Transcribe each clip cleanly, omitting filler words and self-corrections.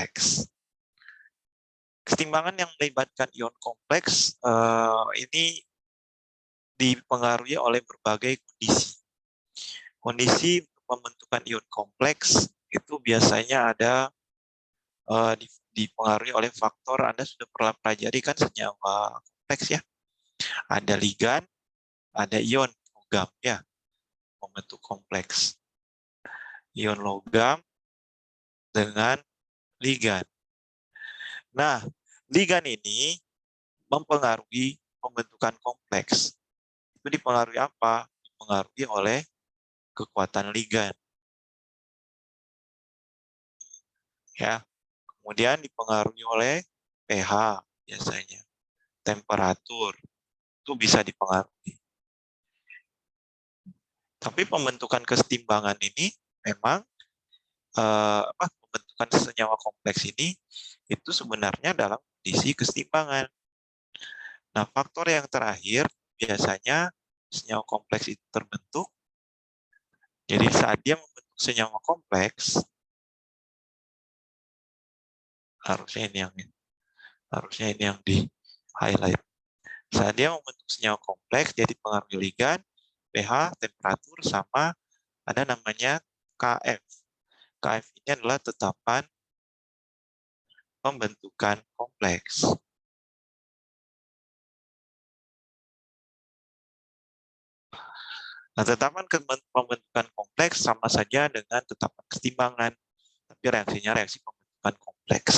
kompleks. Kesetimbangan yang melibatkan ion kompleks ini dipengaruhi oleh berbagai kondisi. Kondisi untuk pembentukan ion kompleks itu biasanya ada dipengaruhi oleh faktor, Anda sudah pernah pelajari kan senyawa kompleks ya. Ada ligan, ada ion logam ya, membentuk kompleks. Ion logam dengan ligan. Nah, ligan ini mempengaruhi pembentukan kompleks. Itu dipengaruhi apa? Dipengaruhi oleh kekuatan ligan. Ya. Kemudian dipengaruhi oleh pH biasanya. Temperatur itu bisa dipengaruhi. Tapi pembentukan kesetimbangan ini memang pembentukan senyawa kompleks ini itu sebenarnya dalam kondisi kesetimbangan. Nah, faktor yang terakhir biasanya senyawa kompleks itu terbentuk. Jadi saat dia membentuk senyawa kompleks, harusnya ini yang di highlight. Saat dia membentuk senyawa kompleks, dia dipengaruhi ligan, pH, temperatur, sama ada namanya KF. KF ini adalah tetapan pembentukan kompleks. Nah, tetapan pembentukan kompleks sama saja dengan tetapan kesetimbangan, tapi reaksinya reaksi pembentukan kompleks.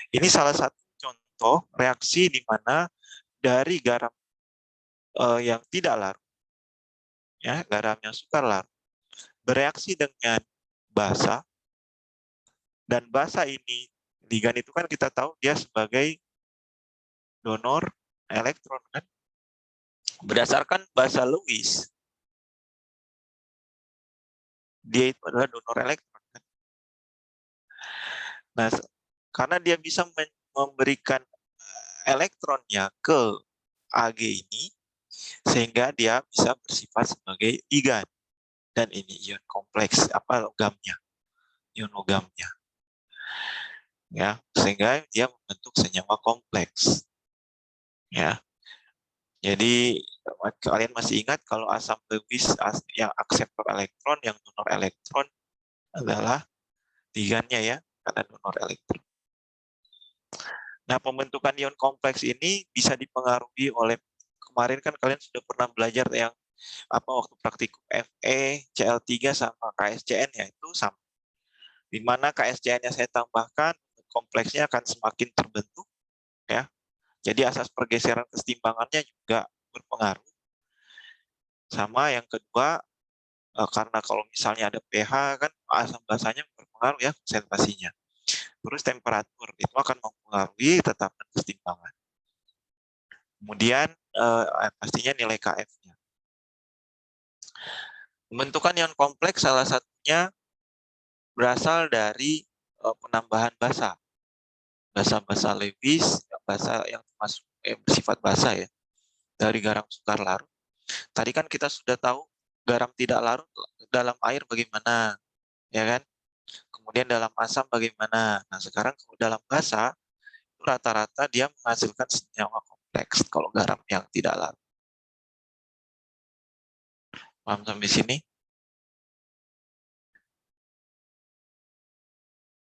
Ini salah satu contoh reaksi di mana dari garam yang tidak larut, ya, garam yang sukar larut, bereaksi dengan basa, dan basa ini, ligan itu kan kita tahu dia sebagai donor elektron kan. Berdasarkan basa Lewis, dia itu adalah donor elektron kan. Nah, karena dia bisa memberikan elektronnya ke Ag ini, sehingga dia bisa bersifat sebagai ligan. Dan ini ion kompleks, logamnya, ion logamnya. Ya, sehingga dia membentuk senyawa kompleks. Ya. Jadi kalian masih ingat kalau asam Lewis yang akseptor elektron, yang donor elektron adalah ligannya ya, karena donor elektron. Nah, pembentukan ion kompleks ini bisa dipengaruhi oleh, kemarin kan kalian sudah pernah belajar yang waktu praktikum Fe, Cl3 sama KSCN ya, itu sama. Di mana KSCN-nya saya tambahkan, kompleksnya akan semakin terbentuk ya. Jadi asas pergeseran kesetimbangannya juga berpengaruh. Sama yang kedua, karena kalau misalnya ada pH kan asam basanya berpengaruh ya konsentrasinya. Terus temperatur itu akan mempengaruhi tetapan kesetimbangan. Kemudian pastinya nilai KF-nya. Pembentukan ion kompleks salah satunya berasal dari penambahan basa. Basa-basa Lewis, basa yang termasuk bersifat basa ya, dari garam sukar larut. Tadi kan kita sudah tahu garam tidak larut dalam air bagaimana, ya kan? Kemudian dalam asam bagaimana. Nah, sekarang kalau dalam basa, rata-rata dia menghasilkan senyawa kompleks kalau garam yang tidak larut. Paham sampai sini?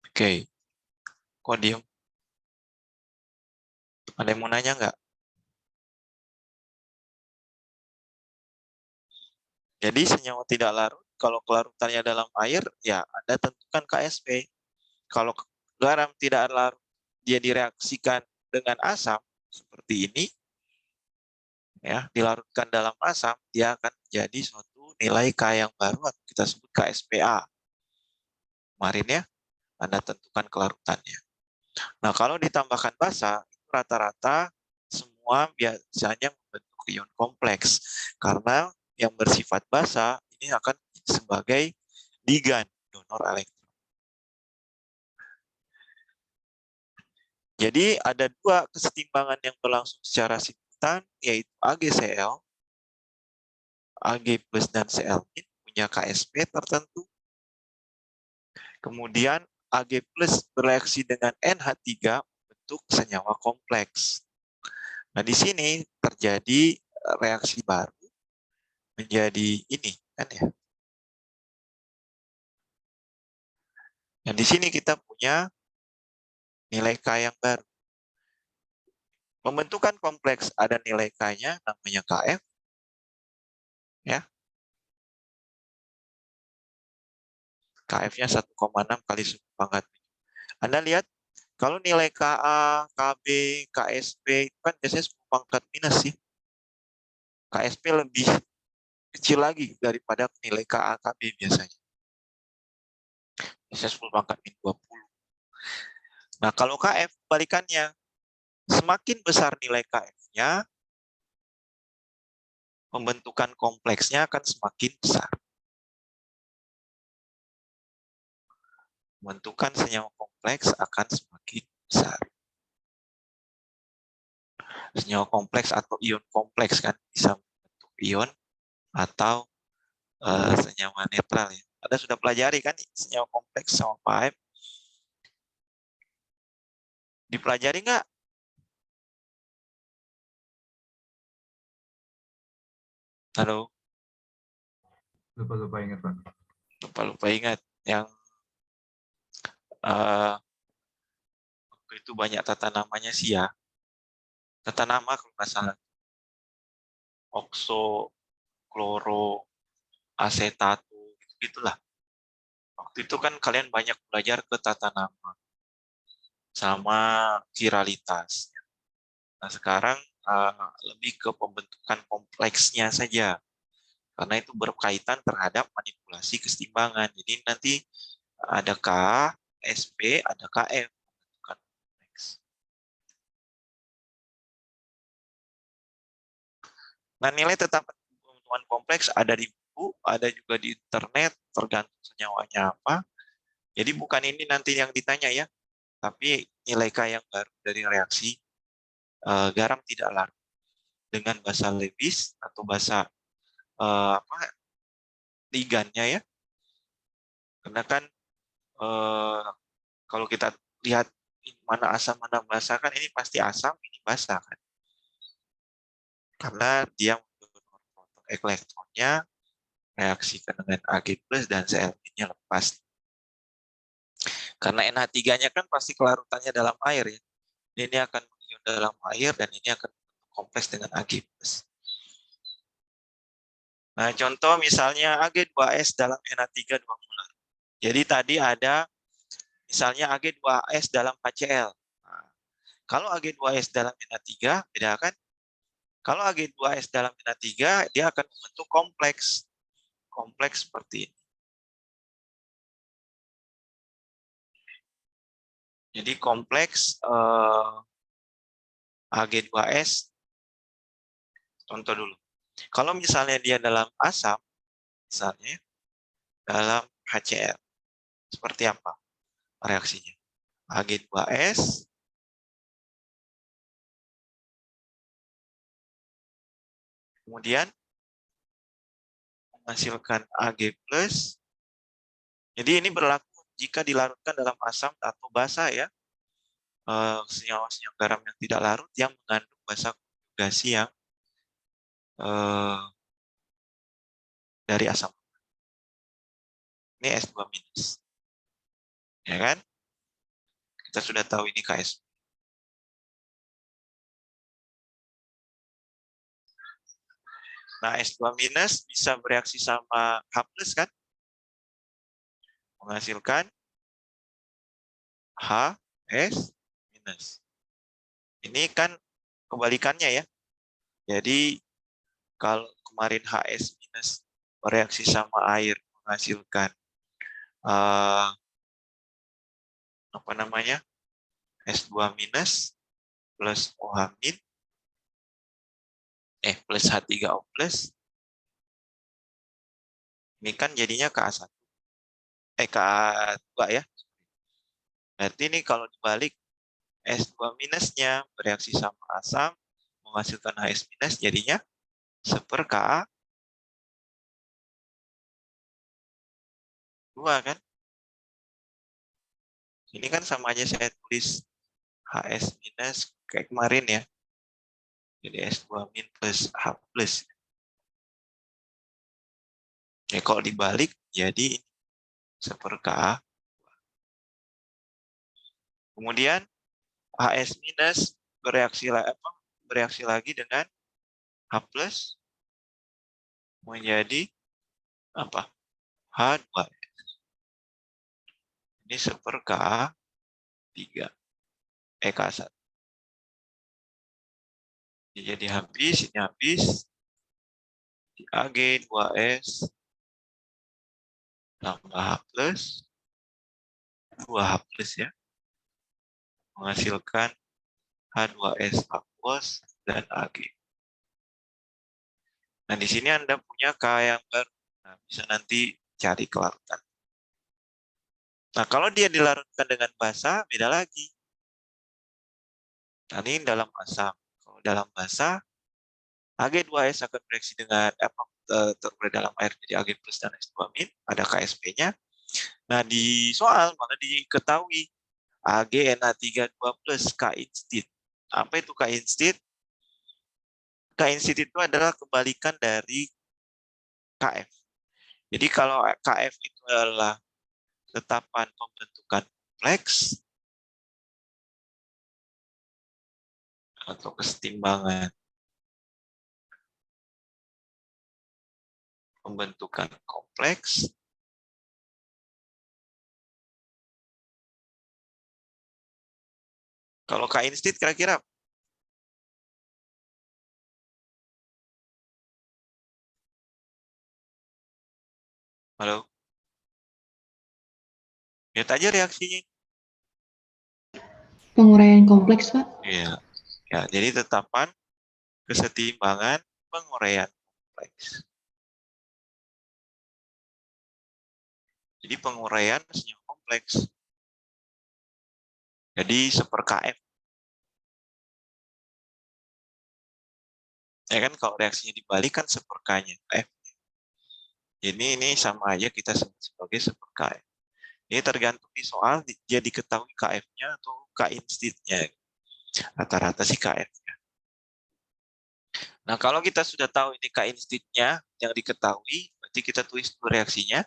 Oke. Kok diem? Ada yang mau nanya nggak? Jadi senyawa tidak larut, kalau kelarutannya dalam air, ya Anda tentukan KSP. Kalau garam tidak larut, dia direaksikan dengan asam, seperti ini, ya, dilarutkan dalam asam, dia akan menjadi suatu nilai K yang baru, atau kita sebut KSPA. Kemarin ya, Anda tentukan kelarutannya. Nah, kalau ditambahkan basa, itu rata-rata semua biasanya membentuk ion kompleks. Karena yang bersifat basa ini akan sebagai ligan donor elektron. Jadi ada dua kesetimbangan yang berlangsung secara simultan, yaitu AgCl, Ag plus dan Cl punya KSP tertentu. Kemudian Ag plus bereaksi dengan NH3 membentuk senyawa kompleks. Nah, di sini terjadi reaksi baru menjadi ini kan ya. Dan di sini kita punya nilai K yang baru. Pembentukan kompleks ada nilai K-nya namanya Kf ya. Kf-nya 1,6 kali suku pangkat. Anda lihat kalau nilai Ka, Kb, Ksp itu kan biasanya suku pangkat minus sih. Ksp lebih kecil lagi daripada nilai Ka, Kb biasanya. Biasanya 10 pangkat min 20. Nah, kalau Kf balikannya. Semakin besar nilai Kf-nya, pembentukan kompleksnya akan semakin besar. Pembentukan senyawa kompleks akan semakin besar. Senyawa kompleks atau ion kompleks kan bisa membentuk ion atau senyawa netral ya. Anda sudah pelajari kan senyawa kompleks sama Pak. Dipelajari nggak? Halo? Lupa ingat, Pak. Lupa ingat. Yang waktu itu banyak tata namanya sih ya. Tata nama kalau nggak salah. Okso, kloro, asetatu, gitulah. Waktu itu kan kalian banyak belajar ke tata nama sama viralitas. Nah, sekarang lebih ke pembentukan kompleksnya saja. Karena itu berkaitan terhadap manipulasi kesetimbangan. Jadi nanti ada K, SP, ada KF. Pembentukan kompleks. Nah, nilai tetapan pembentukan kompleks ada di buku, ada juga di internet, tergantung senyawanya apa. Jadi bukan ini nanti yang ditanya ya, tapi nilai K yang baru dari reaksi garam tidak larut dengan bahasa Lewis atau bahasa ligannya ya. Karena kan kalau kita lihat mana asam mana basa kan ini pasti asam, ini basa kan. Karena dia mendonor proton elektronnya reaksikan dengan Ag+ dan Cl-nya lepas. Karena NH3-nya kan pasti kelarutannya dalam air ya. Ini akan mengion dalam air dan ini akan kompleks dengan Ag+. Nah, contoh misalnya Ag2S dalam NH3 2 molar. Jadi tadi ada misalnya Ag2S dalam HCl. Nah, kalau Ag2S dalam NH3, beda kan? Kalau Ag2S dalam NH3, dia akan membentuk kompleks. Kompleks seperti ini. Jadi kompleks Ag2S, contoh dulu. Kalau misalnya dia dalam asam, misalnya dalam HCl, seperti apa reaksinya? Ag2S, kemudian menghasilkan Ag+. Jadi ini berlaku jika dilarutkan dalam asam atau basa ya, senyawa-senyawa garam yang tidak larut yang mengandung basa konjugasi yang dari asam. Ini S2-. Ya kan? Kita sudah tahu ini KS. Nah, S2- bisa bereaksi sama H+ kan? Menghasilkan HS-. Ini kan kebalikannya ya. Jadi kalau kemarin HS- bereaksi sama air menghasilkan apa namanya? S2- plus OH- plus H3O+. Ini kan jadinya Ka1. Ka2 ya. Berarti ini kalau dibalik S2-nya bereaksi sama asam menghasilkan HS- jadinya seper Ka2 kan. Ini kan sama aja saya tulis HS minus kayak kemarin ya. Jadi S2 min plus H plus. Ya, kalau dibalik jadi 1/K. Kemudian HS minus bereaksi lagi dengan H plus menjadi apa? H2. Ini 1/K3. K1. Jadi habis, ini habis. Ag 2S tambah H plus 2H plus ya. Menghasilkan H2S aquos dan Ag. Nah, di sini Anda punya K yang baru. Nah, bisa nanti cari kelarutan. Nah, kalau dia dilarutkan dengan basa, beda lagi. Nah, ini dalam asam. Kalau dalam basa, Ag2S akan bereaksi dengan terbuat dalam air jadi Ag plus dan S2 min, ada KSP-nya. Nah, di soal malah diketahui AgNH32 plus K-instit. Apa itu K-instit? K-instit itu adalah kebalikan dari KF. Jadi kalau KF itu adalah tetapan pembentukan kompleks atau kesetimbangan pembentukan kompleks, kalau K-instit kira-kira halo? Lihat aja reaksinya. Penguraian kompleks, Pak. Iya. Ya, jadi tetapan kesetimbangan penguraian kompleks. Jadi penguraian senyum kompleks. Jadi 1/Kf. Ya kan kalau reaksinya dibalik kan 1/K-nya F. Jadi ini sama aja kita sebut sebagai 1/Kf. Ini tergantung di soal dia diketahui KF-nya atau K-institnya. Rata-rata sih KF-nya. Nah, kalau kita sudah tahu ini K-institnya yang diketahui, berarti kita tulis dulu reaksinya.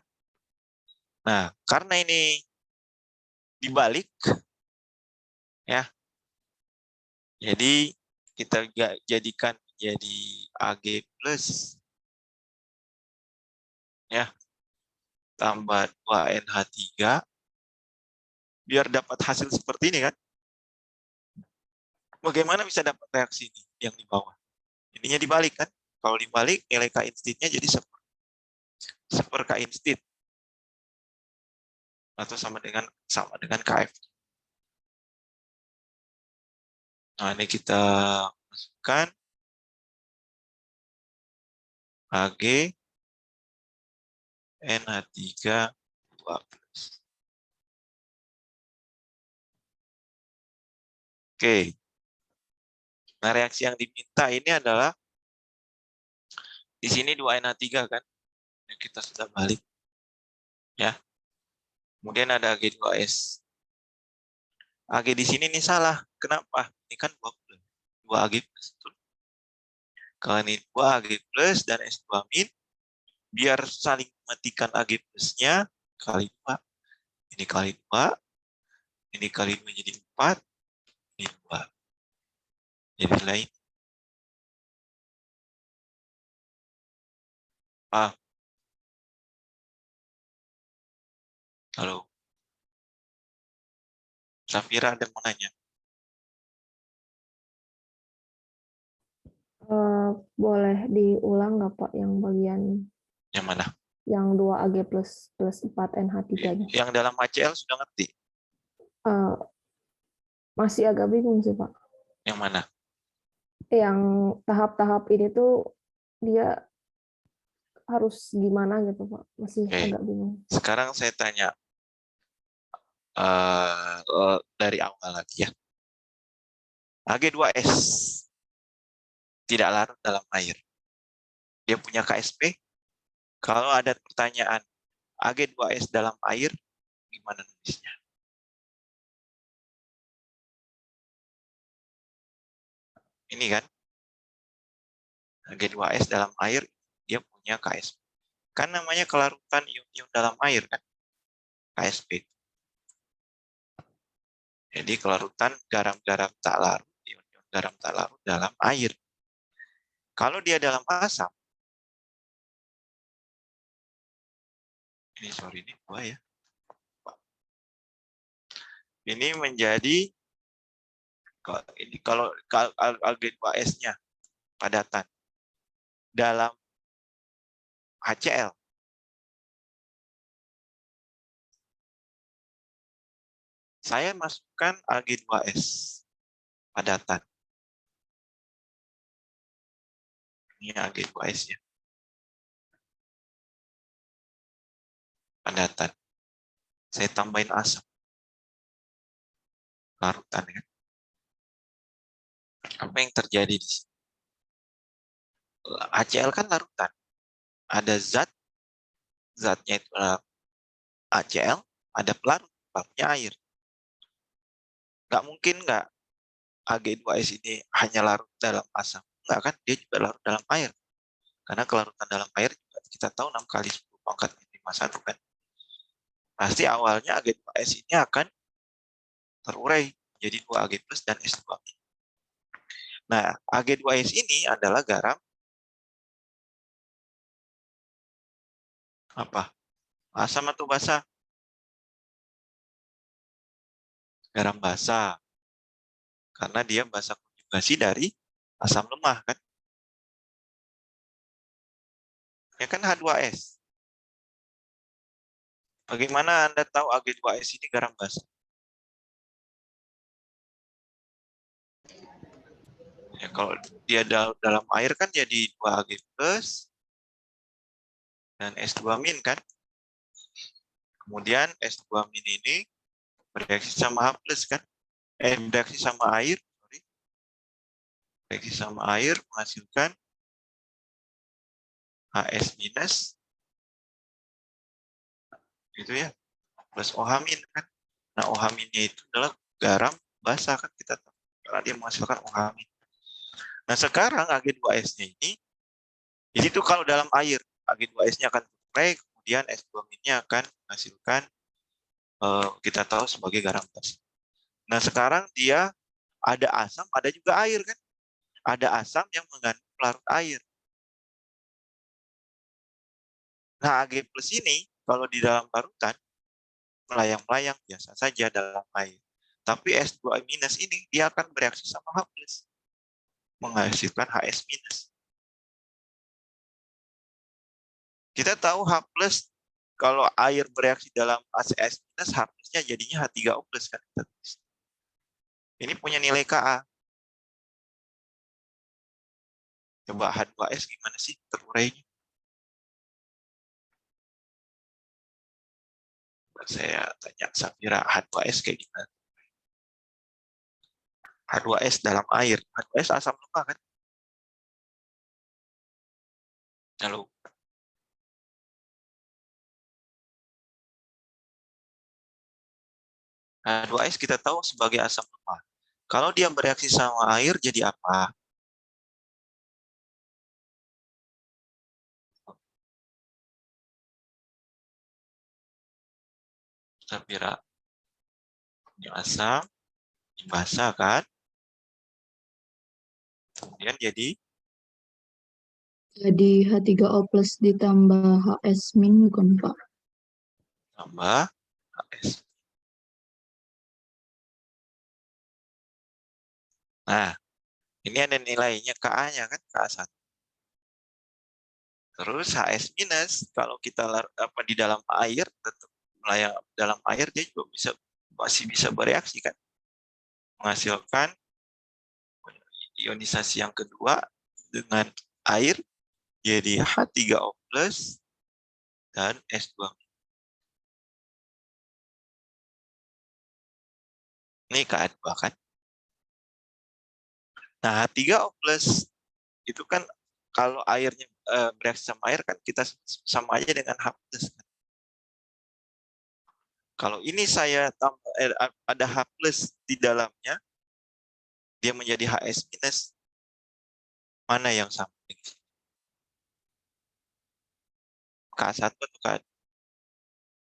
Nah, karena ini dibalik, ya, jadi kita jadikan jadi Ag plus, ya, tambah 2NH3, biar dapat hasil seperti ini kan. Bagaimana bisa dapat reaksi ini yang di bawah? Ininya dibalik kan. Kalau dibalik, nilai K-institnya jadi 1/K-instit. Atau sama dengan KF. Nah, ini kita masukkan Ag NH3 2+. Oke. Nah, reaksi yang diminta ini adalah di sini 2NH3 kan. Yang kita sudah balik. Ya. Kemudian ada Ag2S. Ag di sini nih salah. Kenapa? Ini kan 2 Ag plus. Kalau ini 2 Ag plus dan S2 min, biar saling mematikan Ag plusnya kali 2. Ini kali 2. Ini kali 2 jadi 4. Ini 2. Jadi lain. Halo. Safira ada mau nanya. Boleh diulang nggak, Pak, yang bagian Yang mana? yang 2 Ag plus 4 NH3-nya? Yang dalam HCl sudah ngerti. Masih agak bingung sih, Pak. Yang mana? Yang tahap-tahap ini tuh dia harus gimana gitu, Pak? Masih Oke. agak bingung. Sekarang saya tanya dari awal lagi ya. Ag2S tidak larut dalam air. Dia punya KSP. Kalau ada pertanyaan Ag2S dalam air, gimana nulisnya? Ini kan H2S dalam air, dia punya KSP. Kan namanya kelarutan ion-ion dalam air kan, KSP. Jadi kelarutan garam-garam tak larut, ion-ion garam tak larut dalam air. Kalau dia dalam asam, ini 2 ya. Ini menjadi kalau Ag2S-nya padatan dalam HCl. Saya masukkan Ag2S padatan. Ini Ag2S ya. Padatan. Saya tambahin asam. Larutan kan. Apa yang terjadi di sini? HCl kan larutan. Ada zatnya itu HCl, ada pelarut, pelarutnya air. Nggak mungkin nggak Ag2S ini hanya larut dalam asam. Nggak kan, dia juga larut dalam air. Karena kelarutan dalam air juga kita tahu 6 kali 10 pangkat 51 kan. Pasti awalnya Ag2S ini akan terurai menjadi 2 Ag plus dan S2. Nah, Ag2S ini adalah garam apa? Asam atau basa? Garam basa. Karena dia basa konjugasi dari asam lemah kan. Ya kan H2S. Bagaimana Anda tahu Ag2S ini garam basa? Ya, kalau dia dalam air kan jadi 2 Ag plus dan S2 min kan. Kemudian S2 min ini bereaksi sama H plus kan. Bereaksi sama air. Bereaksi sama air menghasilkan HS minus. Gitu ya. Plus OH min kan. Nah OH minnya itu adalah garam basa kan kita tahu. Karena dia menghasilkan OH min. Nah sekarang Ag2S-nya ini, jadi itu kalau dalam air, Ag2S-nya akan terurai, kemudian S2 minnya akan menghasilkan kita tahu sebagai garam basa. Nah sekarang dia ada asam, ada juga air kan. Ada asam yang mengandung pelarut air. Nah Ag plus ini kalau di dalam larutan melayang-layang biasa saja dalam air. Tapi S2 minus ini dia akan bereaksi sama H plus, menghasilkan HS minus. Kita tahu H plus kalau air bereaksi dalam ACS minus, H plusnya jadinya H3O plus kan. Ini punya nilai Ka. Coba H2S gimana sih terurainya? Saya tanya Safira, H2S kayak gimana? H2S dalam air. H2S asam lemah kan? Lalu H2S kita tahu sebagai asam lemah. Kalau dia bereaksi sama air jadi apa? Safira, ini asam, ini basa kan? Kemudian jadi H3O plus ditambah HS min bukan Pak? tambah HS. Nah, ini ada nilainya Ka-nya kan, Ka1. Terus HS minus, kalau kita di dalam air, tetap melayang dalam air, dia juga masih bisa bereaksi kan. Menghasilkan ionisasi yang kedua dengan air, jadi H3O plus dan S2. Ini Ka2 kan. Nah, H3O plus itu kan kalau airnya bereaksi sama air kan kita sama aja dengan H plus. Kalau ini saya ada H plus di dalamnya, dia menjadi HS minus. Mana yang sama dengan sini? Ka1 atau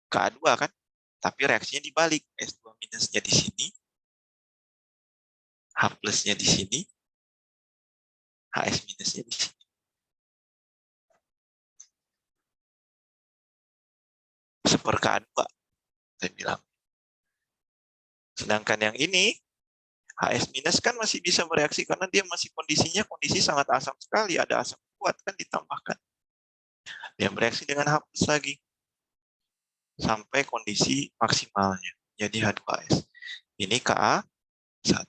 Ka2 kan? Tapi reaksinya dibalik. S2 minusnya di sini, H plusnya di sini, HS minusnya di sini. Ka2, saya bilang. Sedangkan yang ini, HS minus kan masih bisa bereaksi karena dia masih kondisinya kondisi sangat asam sekali. Ada asam kuat kan ditambahkan. Dia bereaksi dengan H plus lagi. Sampai kondisi maksimalnya. Jadi H2S. Ini Ka1.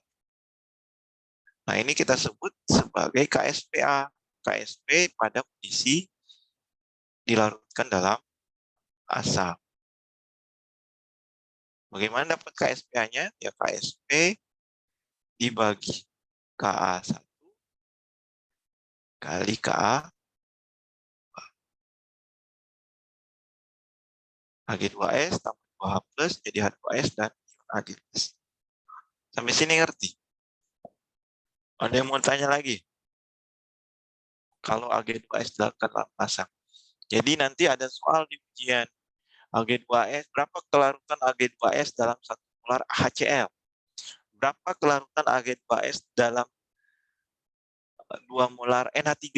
Nah, ini kita sebut sebagai KSPA. KSP pada kondisi dilarutkan dalam asam. Bagaimana dapat KSPA-nya? Ya KSP dibagi Ka1 kali Ka Ag2S tambah 2H plus jadi H2S dan Ag plus. Sampai sini ngerti? Ada yang mau tanya lagi? Kalau Ag2S dilakukan dalam asam. Jadi nanti ada soal di ujian. Ag2S, berapa kelarutan Ag2S dalam 1 molar HCl? Berapa kelarutan Ag2S dalam 2 molar NH3?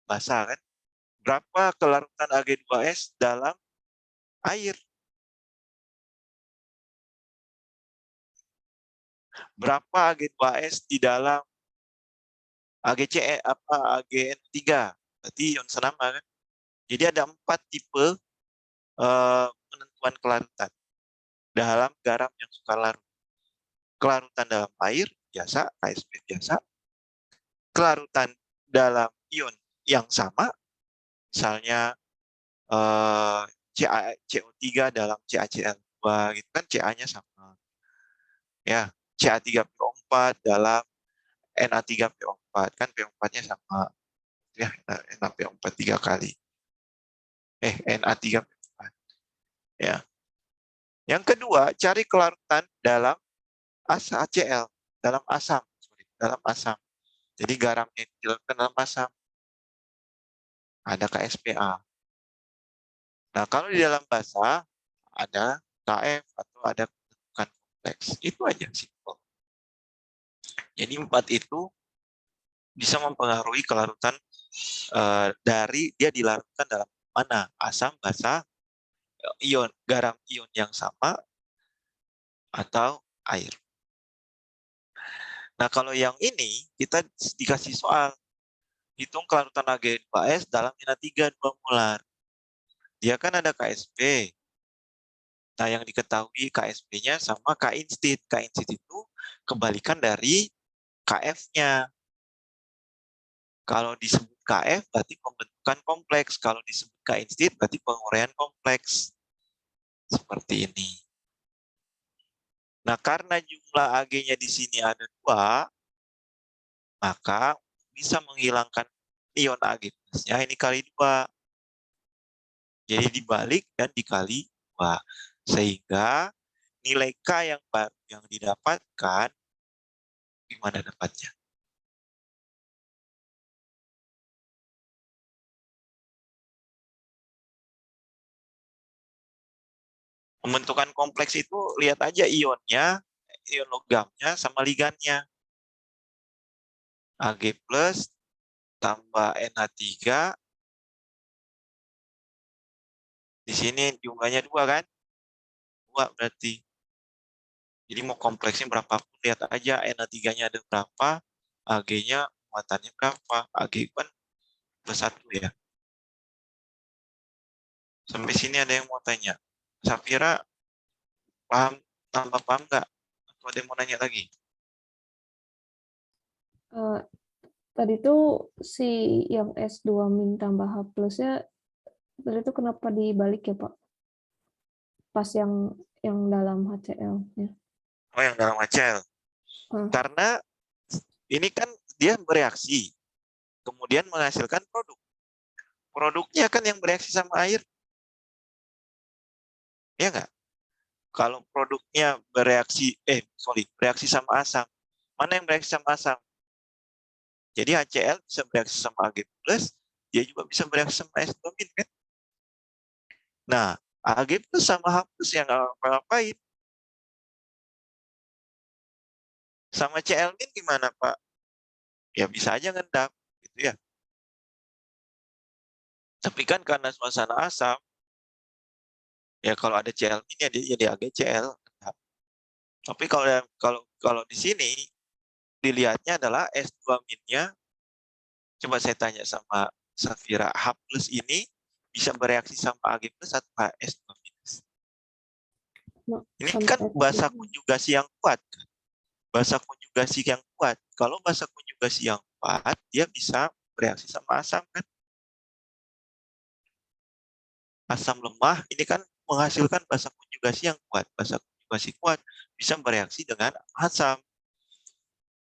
Basah kan? Berapa kelarutan Ag2S dalam air? Berapa Ag2S di dalam AgCe AgN3? Berarti ion senama kan? Jadi ada 4 tipe penentuan kelarutan dalam garam yang suka larut. Kelarutan dalam air biasa, KSP biasa. Kelarutan dalam ion yang sama, misalnya CO3 dalam CaCl2 gitu kan, Ca-nya sama. Ya, Ca3PO4 dalam Na3PO4 kan PO4-nya sama. Ya, NaPO4 3 kali. Na3PO4. Ya. Yang kedua, cari kelarutan dalam HCl, dalam asam, dalam asam. Jadi garamnya dilarutkan dalam asam. Ada KSPA. Nah, kalau di dalam basa ada KF atau ada kebentukan kompleks. Itu aja simpel. Jadi 4 itu bisa mempengaruhi kelarutan dari dia dilarutkan dalam mana? Asam, basa, ion, garam ion yang sama, atau air. Nah, kalau yang ini kita dikasih soal. Hitung kelarutan Ag2S dalam NH3 2 molar. Dia kan ada KSP. Nah, yang diketahui KSP-nya sama K-instit. K-instit itu kebalikan dari KF-nya. Kalau disebut KF berarti pembentukan kompleks. Kalau disebut K-instit berarti penguraian kompleks. Seperti ini. Nah, karena jumlah Ag-nya di sini ada 2, maka bisa menghilangkan ion Ag plusnya ini kali 2. Jadi dibalik dan dikali 2. Sehingga nilai K yang baru yang didapatkan, gimana dapatnya? Pembentukan kompleks itu lihat aja ionnya, ion logamnya sama ligannya. Ag plus tambah NH3. Di sini jumlahnya 2 kan? 2 berarti. Jadi mau kompleksnya berapapun, lihat aja NH3-nya ada berapa, Ag-nya muatannya berapa. Ag kan plus 1 ya. Sampai sini ada yang mau tanya. Safira, paham, tambah paham nggak? Atau ada yang mau nanya lagi? Tadi tuh si yang S2 min tambah H plusnya tadi tuh kenapa dibalik ya Pak? Pas yang dalam HCl ya. Oh, yang dalam HCl. Karena ini kan dia bereaksi, kemudian menghasilkan produk. Produknya kan yang bereaksi sama air. Ya nggak? Kalau produknya bereaksi sama asam, mana yang bereaksi sama asam? Jadi HCl bisa bereaksi sama Ag+, dia juga bisa bereaksi sama S2- kan? Nah, Ag+ sama H+ yang ngapain? Sama Cl- gimana, Pak? Ya bisa aja ngendap, gitu ya. Tapi kan karena suasana asam, ya kalau ada Cl- ya dia jadi AgCl. Tapi kalau di sini dilihatnya adalah S2-nya. Coba saya tanya sama Safira, H+ ini bisa bereaksi sama Ag+ atau HS2-? Ini Sama kan bahasa S2. konjugasi yang kuat. Bahasa konjugasi yang kuat. Kalau bahasa konjugasi yang kuat, dia bisa bereaksi sama asam kan? Asam lemah ini kan menghasilkan bahasa konjugasi yang kuat. Bahasa konjugasi kuat bisa bereaksi dengan asam.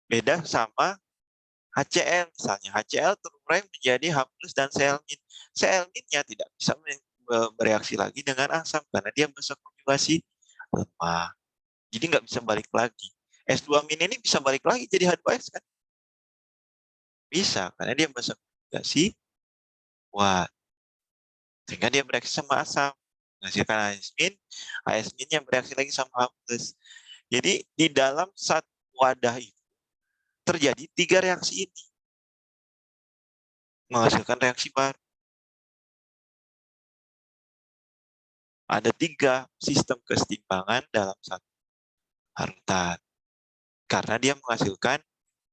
Beda sama HCl misalnya. HCl terurai menjadi H+ dan Cl-. Cl-nya tidak bisa bereaksi lagi dengan asam karena dia bahasa konjugasi lemah. Jadi nggak bisa balik lagi. S2- ini bisa balik lagi jadi H2S kan? Bisa, karena dia bahasa konjugasi kuat. Sehingga dia bereaksi sama asam. Menghasilkan AS-, yang bereaksi lagi sama H+. Jadi di dalam satu wadah itu terjadi 3 reaksi ini. Menghasilkan reaksi baru. Ada 3 sistem kesetimbangan dalam satu harutan. Karena dia menghasilkan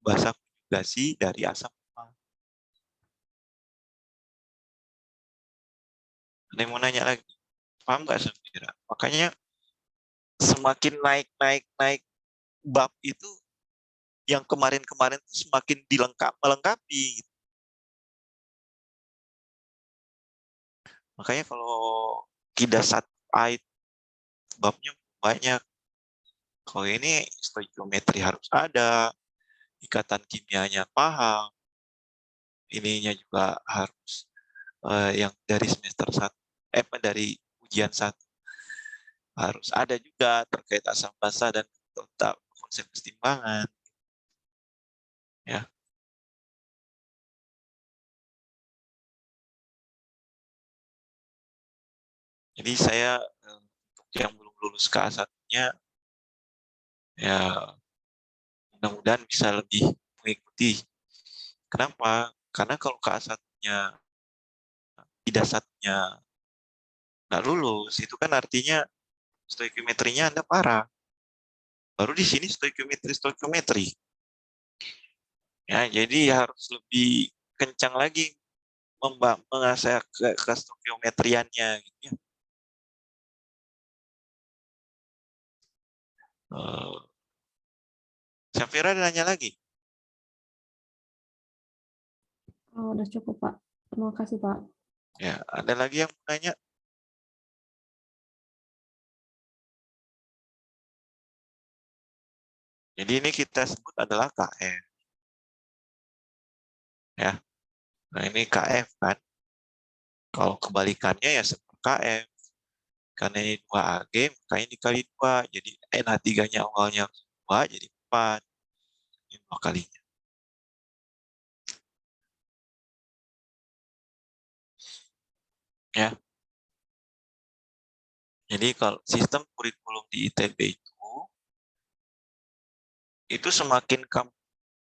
bahasa konjugasi dari asam lemah. Ada yang mau nanya lagi? Paham nggak, Safira? Makanya semakin naik bab itu, yang kemarin-kemarin itu semakin melengkapi. Gitu. Makanya kalau Q1 A babnya banyak. Kalau ini stoikiometri harus ada, ikatan kimianya paham, ininya juga harus yang dari semester 1, dari ujian 1 harus ada juga terkait asam basa dan tetap konsep kesetimbangan. Ya. Jadi saya untuk yang belum lulus K1-nya, ya mudah-mudahan bisa lebih mengikuti. Kenapa? Karena kalau K1-nya tidak satunya nggak lulus, itu kan artinya stoikiometrinya Anda parah. Baru di sini stoikiometri. Ya, jadi harus lebih kencang lagi mengasah ke stoikiometriannya. Gitu ya. Syafira nanya lagi? Oh, udah cukup, Pak. Terima kasih, Pak. Ya, ada lagi yang mau nanya? Jadi ini kita sebut adalah KF. Ya. Nah, ini KF kan. Kalau kebalikannya ya seperti KF. Karena ini 2 Ag, makanya dikali 2. Jadi NH3-nya awalnya 2, jadi 4. Ini 2 kalinya. Ya. Jadi kalau sistem kurikulum di ITB itu semakin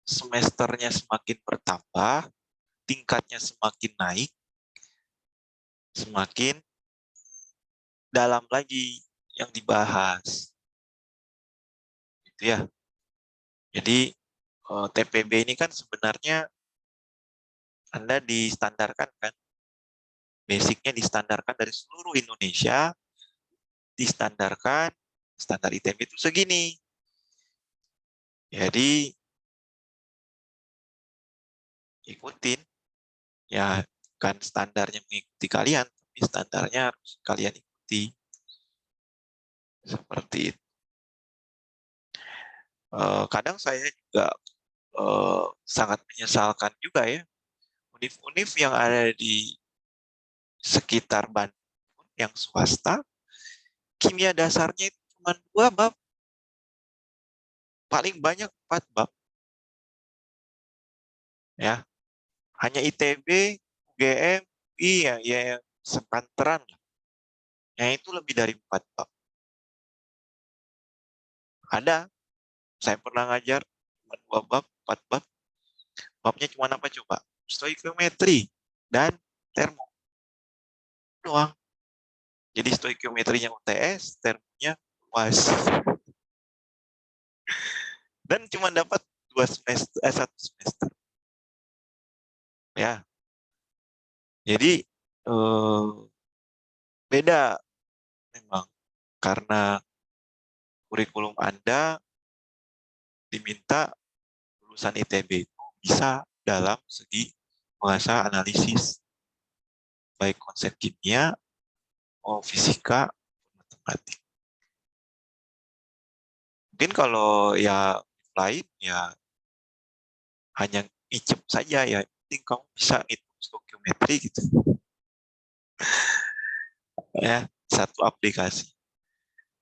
semesternya semakin bertambah, tingkatnya semakin naik, semakin dalam lagi yang dibahas. Gitu ya. Jadi TPB ini kan sebenarnya Anda distandarkan kan. Basicnya distandarkan dari seluruh Indonesia, distandarkan, standar ITB itu segini. Jadi ikutin, ya kan standarnya mengikuti kalian, tapi standarnya harus kalian ikuti. Seperti itu. Kadang saya juga sangat menyesalkan juga ya, univ-univ yang ada di sekitar Bandung yang swasta, kimia dasarnya itu cuma 2 bab, paling banyak 4 bab. Ya, hanya ITB, UGM, iya, ya sepantaran lah. Yang itu lebih dari 4 bab. Ada, saya pernah ngajar 2 bab, 4 bab. Babnya cuma apa coba? Stoikiometri dan termo doang. Jadi stoikiometrinya UTS, termonya UAS. Dan cuma dapat 1 semester. Ya. Jadi beda memang karena kurikulum Anda diminta lulusan ITB itu bisa dalam segi mengasah analisis baik konsep kimia, fisika, matematik. Mungkin kalau ya lain ya hanya icep saja ya, penting kamu bisa ngitung stoikiometri gitu. Ya, satu aplikasi.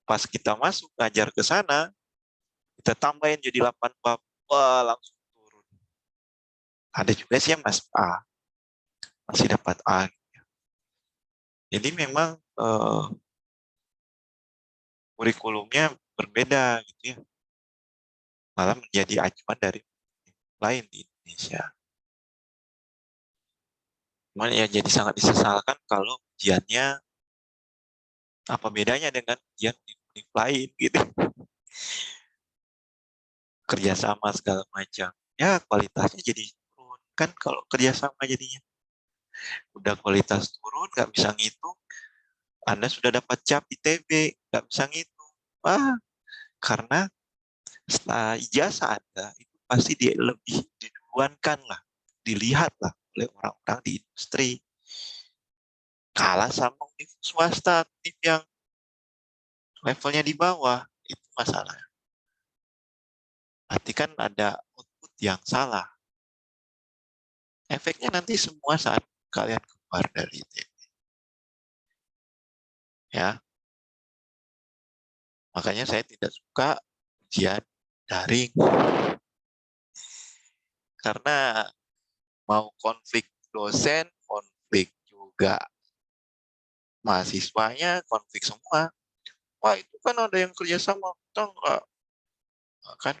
Pas kita masuk ngajar ke sana, kita tambahin jadi 8 bab, wah langsung turun. Ada juga sih yang masuk A, masih dapat A. Jadi memang kurikulumnya berbeda gitu ya. Malah menjadi acuan dari lain di Indonesia. Cuman ya jadi sangat disesalkan kalau ujiannya apa bedanya dengan ujian univ lain gitu. Kerjasama segala macam. Ya kualitasnya jadi turun. Kan kalau kerjasama jadinya. Udah kualitas turun, nggak bisa ngitung. Anda sudah dapat cap ITB, nggak bisa ngitung. Wah, karena setelah ijazah Anda, itu pasti dia lebih diduluankan lah. Dilihat lah oleh orang-orang di industri. Kalah sama univ swasta, univ yang levelnya di bawah, itu masalah. Berarti kan ada output yang salah. Efeknya nanti semua saat kalian keluar dari ITB. Ya, makanya saya tidak suka ujian daring. Karena mau konflik dosen, konflik juga mahasiswanya, konflik semua. Wah, itu kan ada yang kerjasama. Kita enggak. Kan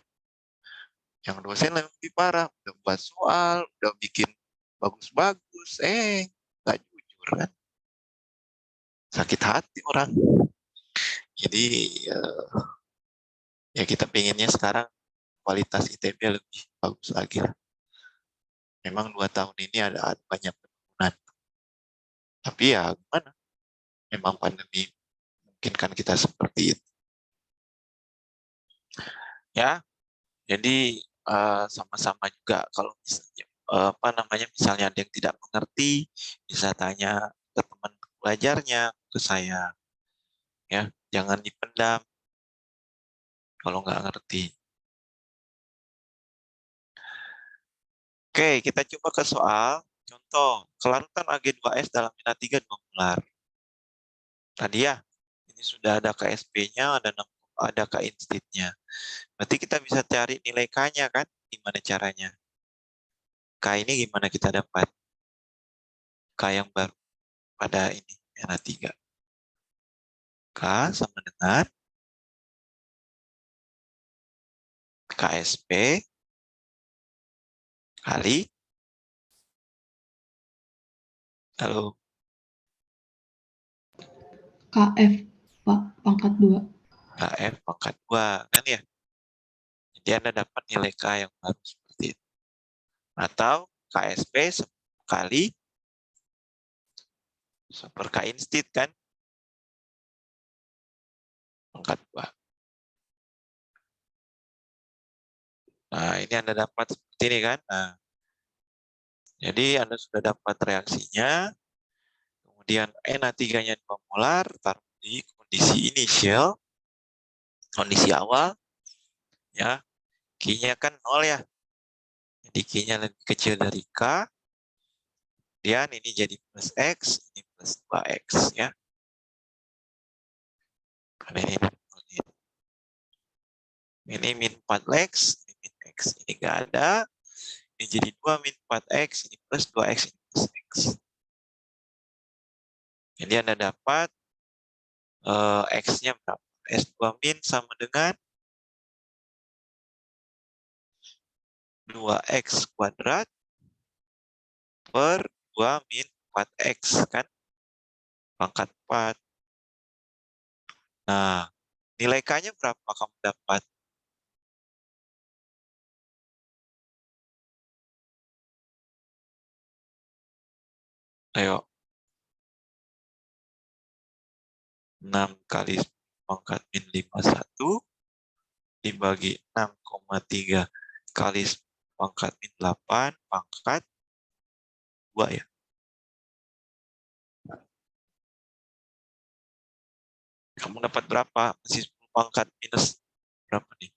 yang dosen lebih parah. Udah buat soal, udah bikin bagus-bagus. Nggak jujur kan. Sakit hati orang. Jadi, ya kita pinginnya sekarang kualitas ITB lebih bagus lagi lah. Memang 2 tahun ini ada banyak penurunan. Tapi ya gimana? Memang pandemi memungkinkan kita seperti itu. Ya, jadi sama-sama juga kalau misalnya misalnya ada yang tidak mengerti, bisa tanya ke teman belajarnya, ke saya. Ya, jangan dipendam kalau nggak ngerti. Oke, kita coba ke soal. Contoh, kelarutan Ag2S dalam minat 3 2 molar. Tadi ya, ini sudah ada KSP-nya, ada K-institnya. Berarti kita bisa cari nilai K-nya kan? Gimana caranya? K ini gimana kita dapat? K yang baru pada ini, minat 3. K sama dengan KSP kali, lalu KF, Pak, pangkat 2. KF pangkat 2, kan ya? Jadi Anda dapat nilai K yang baru seperti itu. Atau KSP kali per K instit kan? Pangkat 2. Nah, ini Anda dapat seperti ini kan? Nah, jadi Anda sudah dapat reaksinya. Kemudian NA3-nya 2 molar, taruh di kondisi initial, kondisi awal, ya. Q-nya kan 0 ya. Jadi Q-nya lebih kecil dari K. Kemudian ini jadi plus X, ini plus 2X ya. Ini min 4X, ini min X. Ini nggak ada. Ini jadi 2 min 4X, ini plus 2X, ini plus X. Jadi Anda dapat X-nya berapa? S2 min sama dengan 2X kuadrat per 2 min 4X, kan? Pangkat 4. Nah, nilai K-nya berapa kamu dapat? Ayo. 6 kali pangkat min 51 dibagi 6,3 kali pangkat min 8 pangkat 2 ya. Kamu dapat berapa? Masih 10 pangkat minus berapa nih?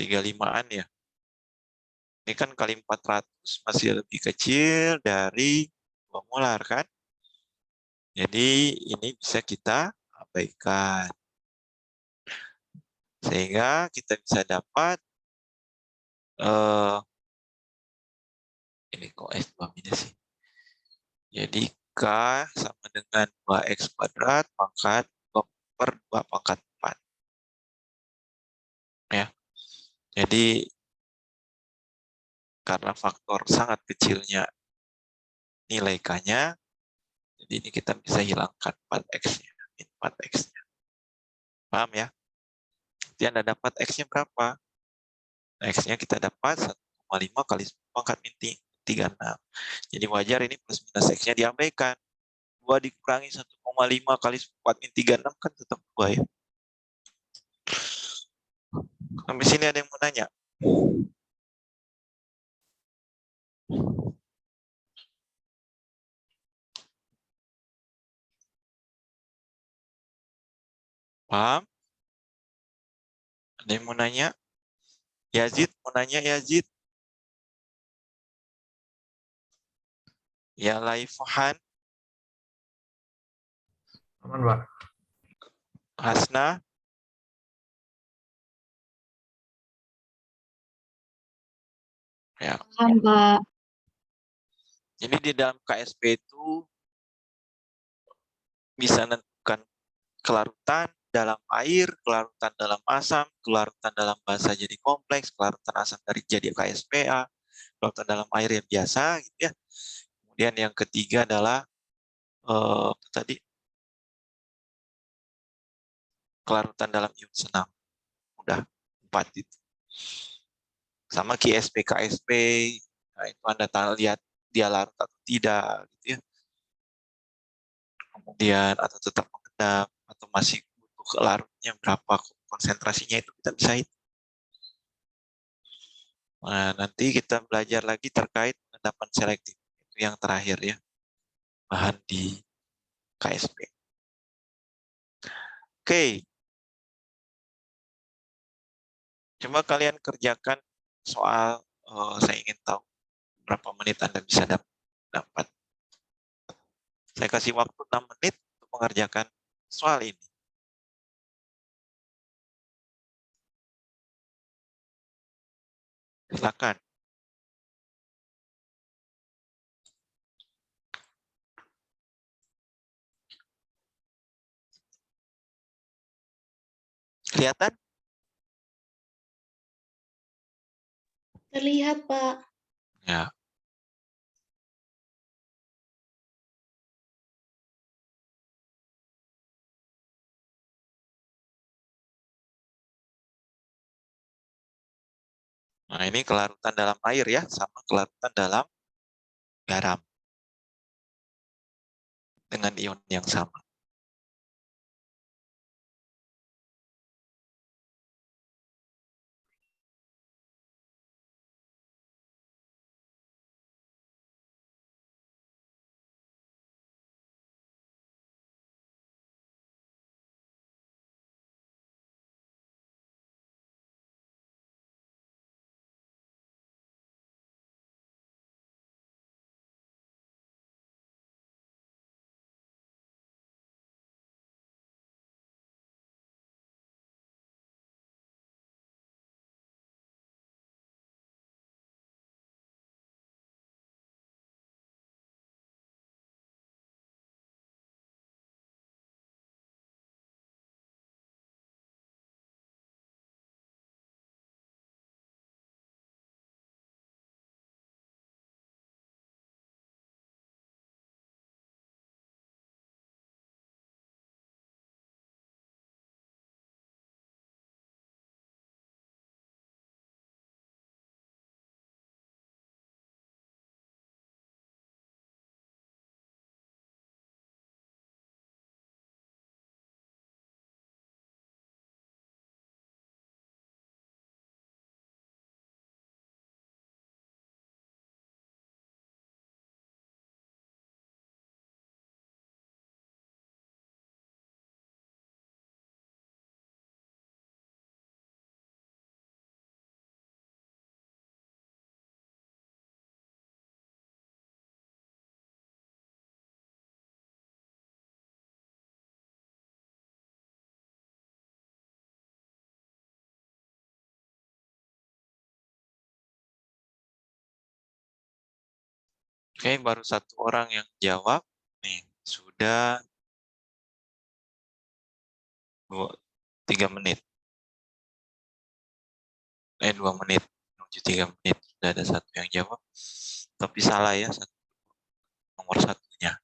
35-an ya. Ini kan kali 400 masih lebih kecil dari 2 molar kan? Jadi ini bisa kita abaikan. Sehingga kita bisa dapat ini kok S2 minus sih. Jadi K sama dengan 2X kuadrat pangkat 2 per 2 pangkat 4. Ya. Jadi karena faktor sangat kecilnya nilai K-nya, jadi ini kita bisa hilangkan 4X-nya, 4X-nya. Paham ya? Jadi Anda dapat X-nya berapa? X-nya kita dapat 1,5 kali 10 pangkat min 36. Jadi wajar ini plus minus X-nya diabaikan. 2 dikurangi 1,5 kali 4 min 36 kan tetap 2 ya. Sampai sini ada yang mau nanya? Paham? Ada yang mau nanya? Yazid, mau nanya Yazid? Ya Laifuhan, Aman, Pak. Hasna, ya. Paham, Pak. Jadi di dalam KSP itu bisa menentukan kelarutan dalam air, kelarutan dalam asam, kelarutan dalam basa jadi kompleks, kelarutan asam dari jadi KSPA, kelarutan dalam air yang biasa, gitu ya. Kemudian yang ketiga adalah tadi kelarutan dalam ion senam. Udah 4 itu. Sama KSP, KSP, nah itu Anda lihat dia larut atau tidak, gitu ya. Kemudian atau tetap mengendap atau masih butuh larutnya berapa konsentrasinya itu kita bisa hitung. Nah, nanti kita belajar lagi terkait pengendapan selektif. Itu yang terakhir ya, bahan di KSP. Oke, coba kalian kerjakan soal, saya ingin tahu berapa menit Anda bisa dapat. Saya kasih waktu 6 menit untuk mengerjakan soal ini. Silakan. Kelihatan? Terlihat, Pak. Ya. Nah, ini kelarutan dalam air ya, sama kelarutan dalam garam. Dengan ion yang sama. Oke, baru satu orang yang jawab. Nih, sudah 3 menit. 2 menit. Menuju 3 menit. Sudah ada satu yang jawab. Tapi salah ya, nomor satunya.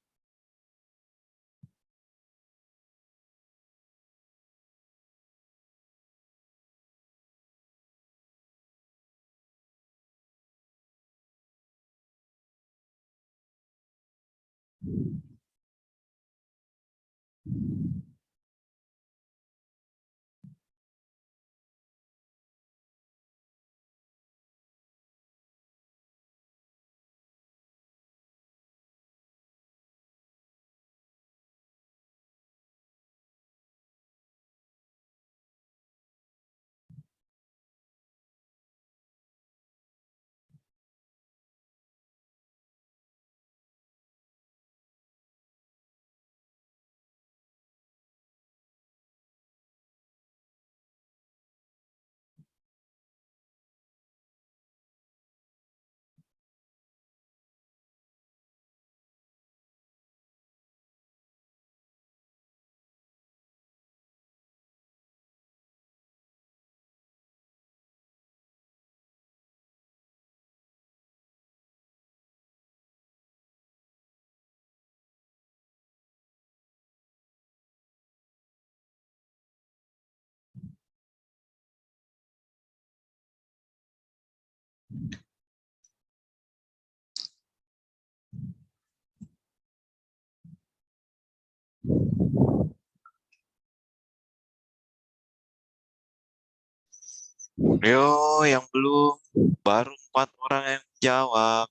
Yo, yang belum. Baru 4 orang yang jawab.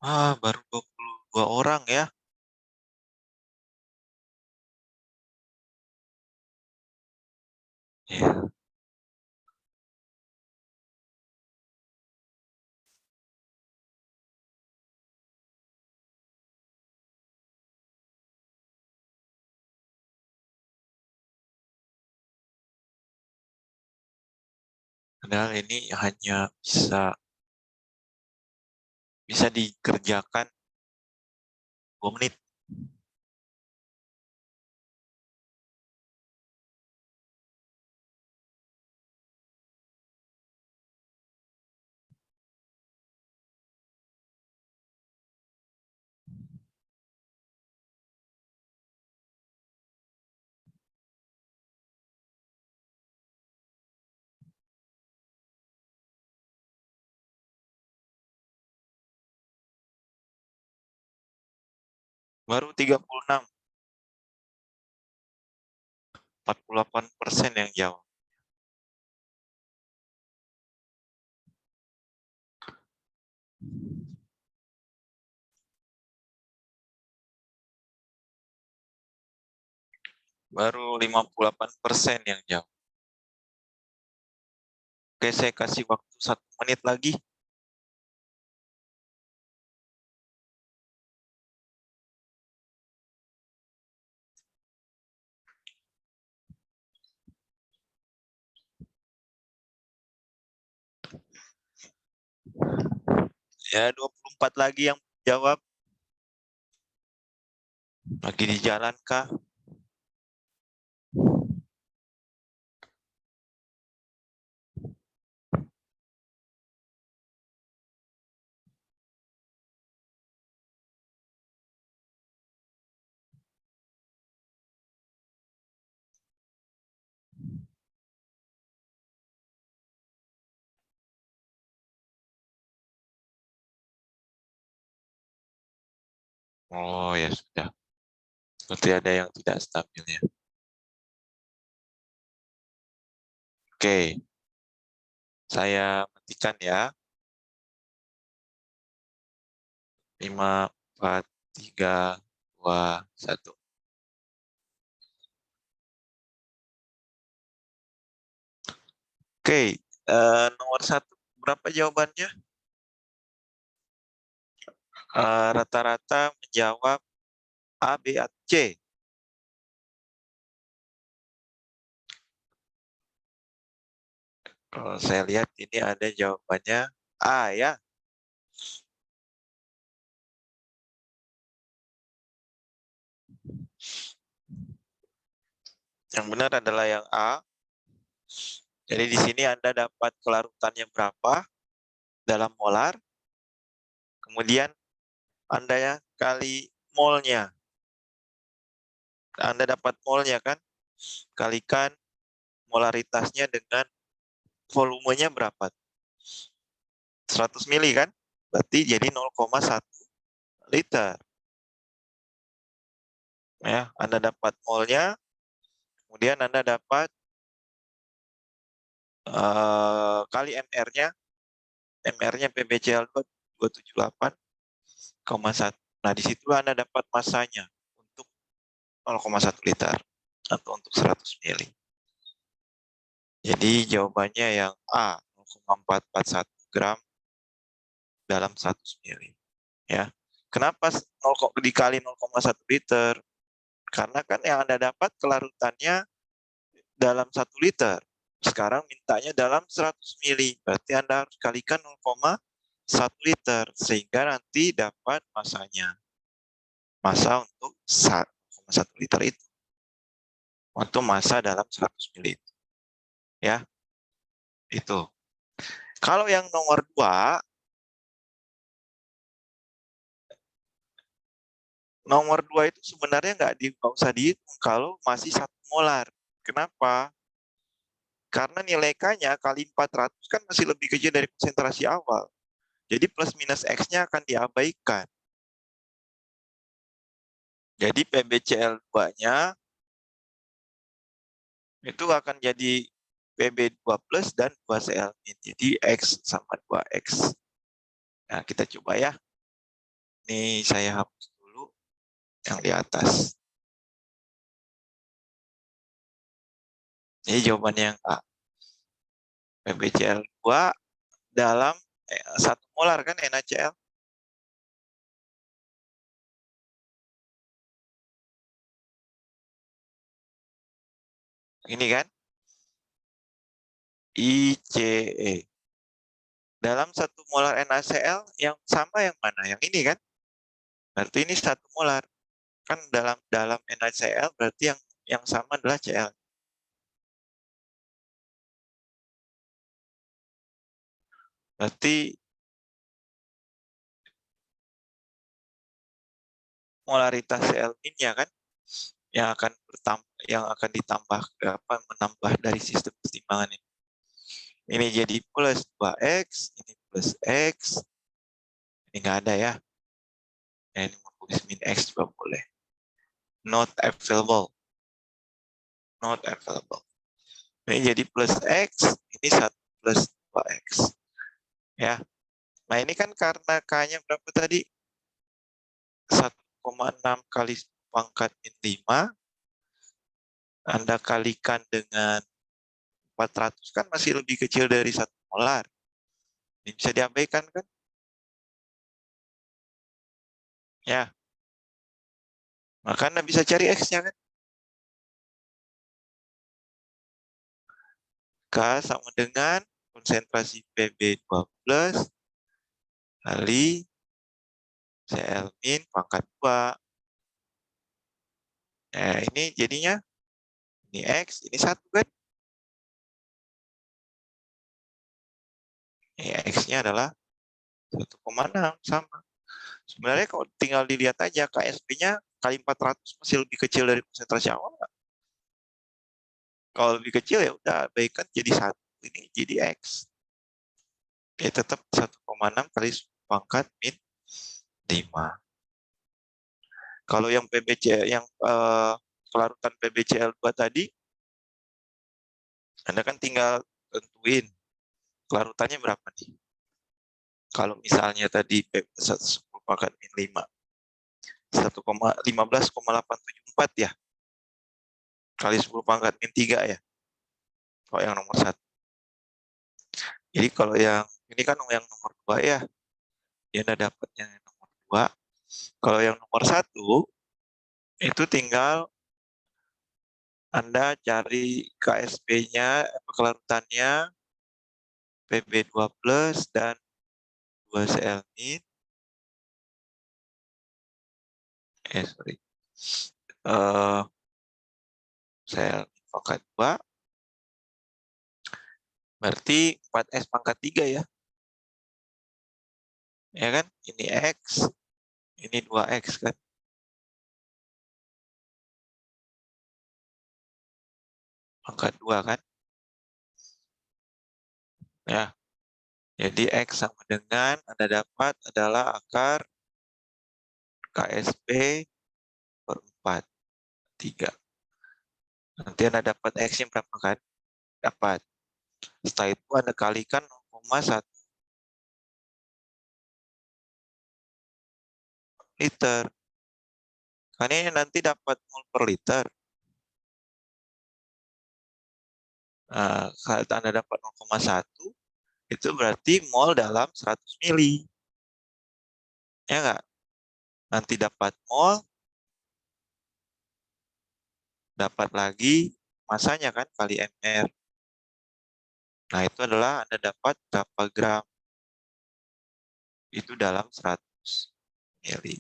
Baru 22 orang ya. Ya. Padahal ini hanya bisa dikerjakan 2 menit. Baru 36, 48% yang jawab. Baru 58% yang jawab. Oke, saya kasih waktu 1 menit lagi. Ya, 24 lagi yang jawab. Lagi di jalan kah? Oh, ya sudah. Berarti ada yang tidak stabil ya. Oke. Saya matikan ya. 5, 4, 3, 2, 1. Oke, nomor 1 berapa jawabannya? Rata-rata menjawab A, B, atau C. Kalau saya lihat ini ada jawabannya A ya. Yang benar adalah yang A. Jadi di sini Anda dapat kelarutannya berapa dalam molar. Kemudian Anda ya kali molnya. Anda dapat molnya kan? Kalikan molaritasnya dengan volumenya berapa? 100 mili kan? Berarti jadi 0,1 liter. Ya, Anda dapat molnya, kemudian Anda dapat kali MR-nya. MR-nya PbCl2 278,1. Nah, di situ Anda dapat masanya untuk 0,1 liter atau untuk 100 mili. Jadi jawabannya yang A, 0,441 gram dalam 100 mili. Ya. Kenapa dikali 0,1 liter? Karena kan yang Anda dapat kelarutannya dalam 1 liter. Sekarang mintanya dalam 100 mili. Berarti Anda harus kalikan 0,1 liter. Sehingga nanti dapat masanya. Masa untuk 1,1 liter itu. Untuk masa dalam 100 mili. Ya. Itu. Kalau yang nomor 2, itu sebenarnya nggak usah dihitung kalau masih 1 molar. Kenapa? Karena nilai K-nya kali 400 kan masih lebih kecil dari konsentrasi awal. Jadi plus minus X-nya akan diabaikan. Jadi PbCl2-nya itu akan jadi Pb2 plus dan 2Cl-. Jadi X sama 2X. Nah, kita coba ya. Ini saya hapus dulu yang di atas. Ini jawabannya yang A. PbCl2 dalam 1 molar kan NaCl. Ini kan ICE. Dalam 1 molar NaCl yang sama yang mana? Yang ini kan? Berarti ini 1 molar. Kan dalam NaCl berarti yang sama adalah Cl. Berarti molaritas Cl-nya kan yang akan ditambah menambah dari sistem pertimbangan ini. Ini jadi plus 2x, ini plus x. Ini nggak ada ya. Ini mau tulis min x juga boleh. Not available. Not available. Ini jadi plus x, ini 1 plus 2x. Ya. Nah, ini kan karena K-nya berapa tadi? 1,6 kali 10 pangkat min 5. Anda kalikan dengan 400 kan masih lebih kecil dari 1 molar. Ini bisa diabaikan kan? Ya. Maka Anda bisa cari X-nya kan? K sama dengan konsentrasi Pb2+ kali Cl min pangkat 2. Nah, ini jadinya ini X, ini 1 kan? Ini X-nya adalah 1,6 sama. Sebenarnya kalau tinggal dilihat aja KSP-nya kali 400 masih lebih kecil dari konsentrasi awal. Kalau lebih kecil ya udah abaikan jadi 1. Ini jadi X. Ya tetap 1,6 kali 10 pangkat min 5. Kalau yang kelarutan PbCl2 tadi, Anda kan tinggal tentuin kelarutannya berapa nih. Kalau misalnya tadi 10 pangkat min 5, 15,874 ya. Kali 10 pangkat min 3 ya. Kalau yang nomor 1. Jadi kalau yang ini kan yang nomor 2 ya. Dia Anda dapat yang nomor 2. Kalau yang nomor 1 itu tinggal Anda cari KSP-nya, kelarutannya, Pb2+ dan 2Cl min. Cl min pangkat 2. Berarti 4S pangkat 3 ya. Ya kan? Ini X, ini 2X kan. Pangkat 2 kan. Ya. Jadi X sama dengan Anda dapat adalah akar KSP per 4, 3. Nanti Anda dapat X-nya berapa kan? Dapat. Setelah itu Anda kalikan 0,1 liter. Karena ini nanti dapat mol per liter. Nah, saat Anda dapat 0,1, itu berarti mol dalam 100 mili. Ya nggak? Nanti dapat mol, dapat lagi masanya kan, kali mr. Nah, itu adalah Anda dapat berapa gram. Itu dalam 100 mili.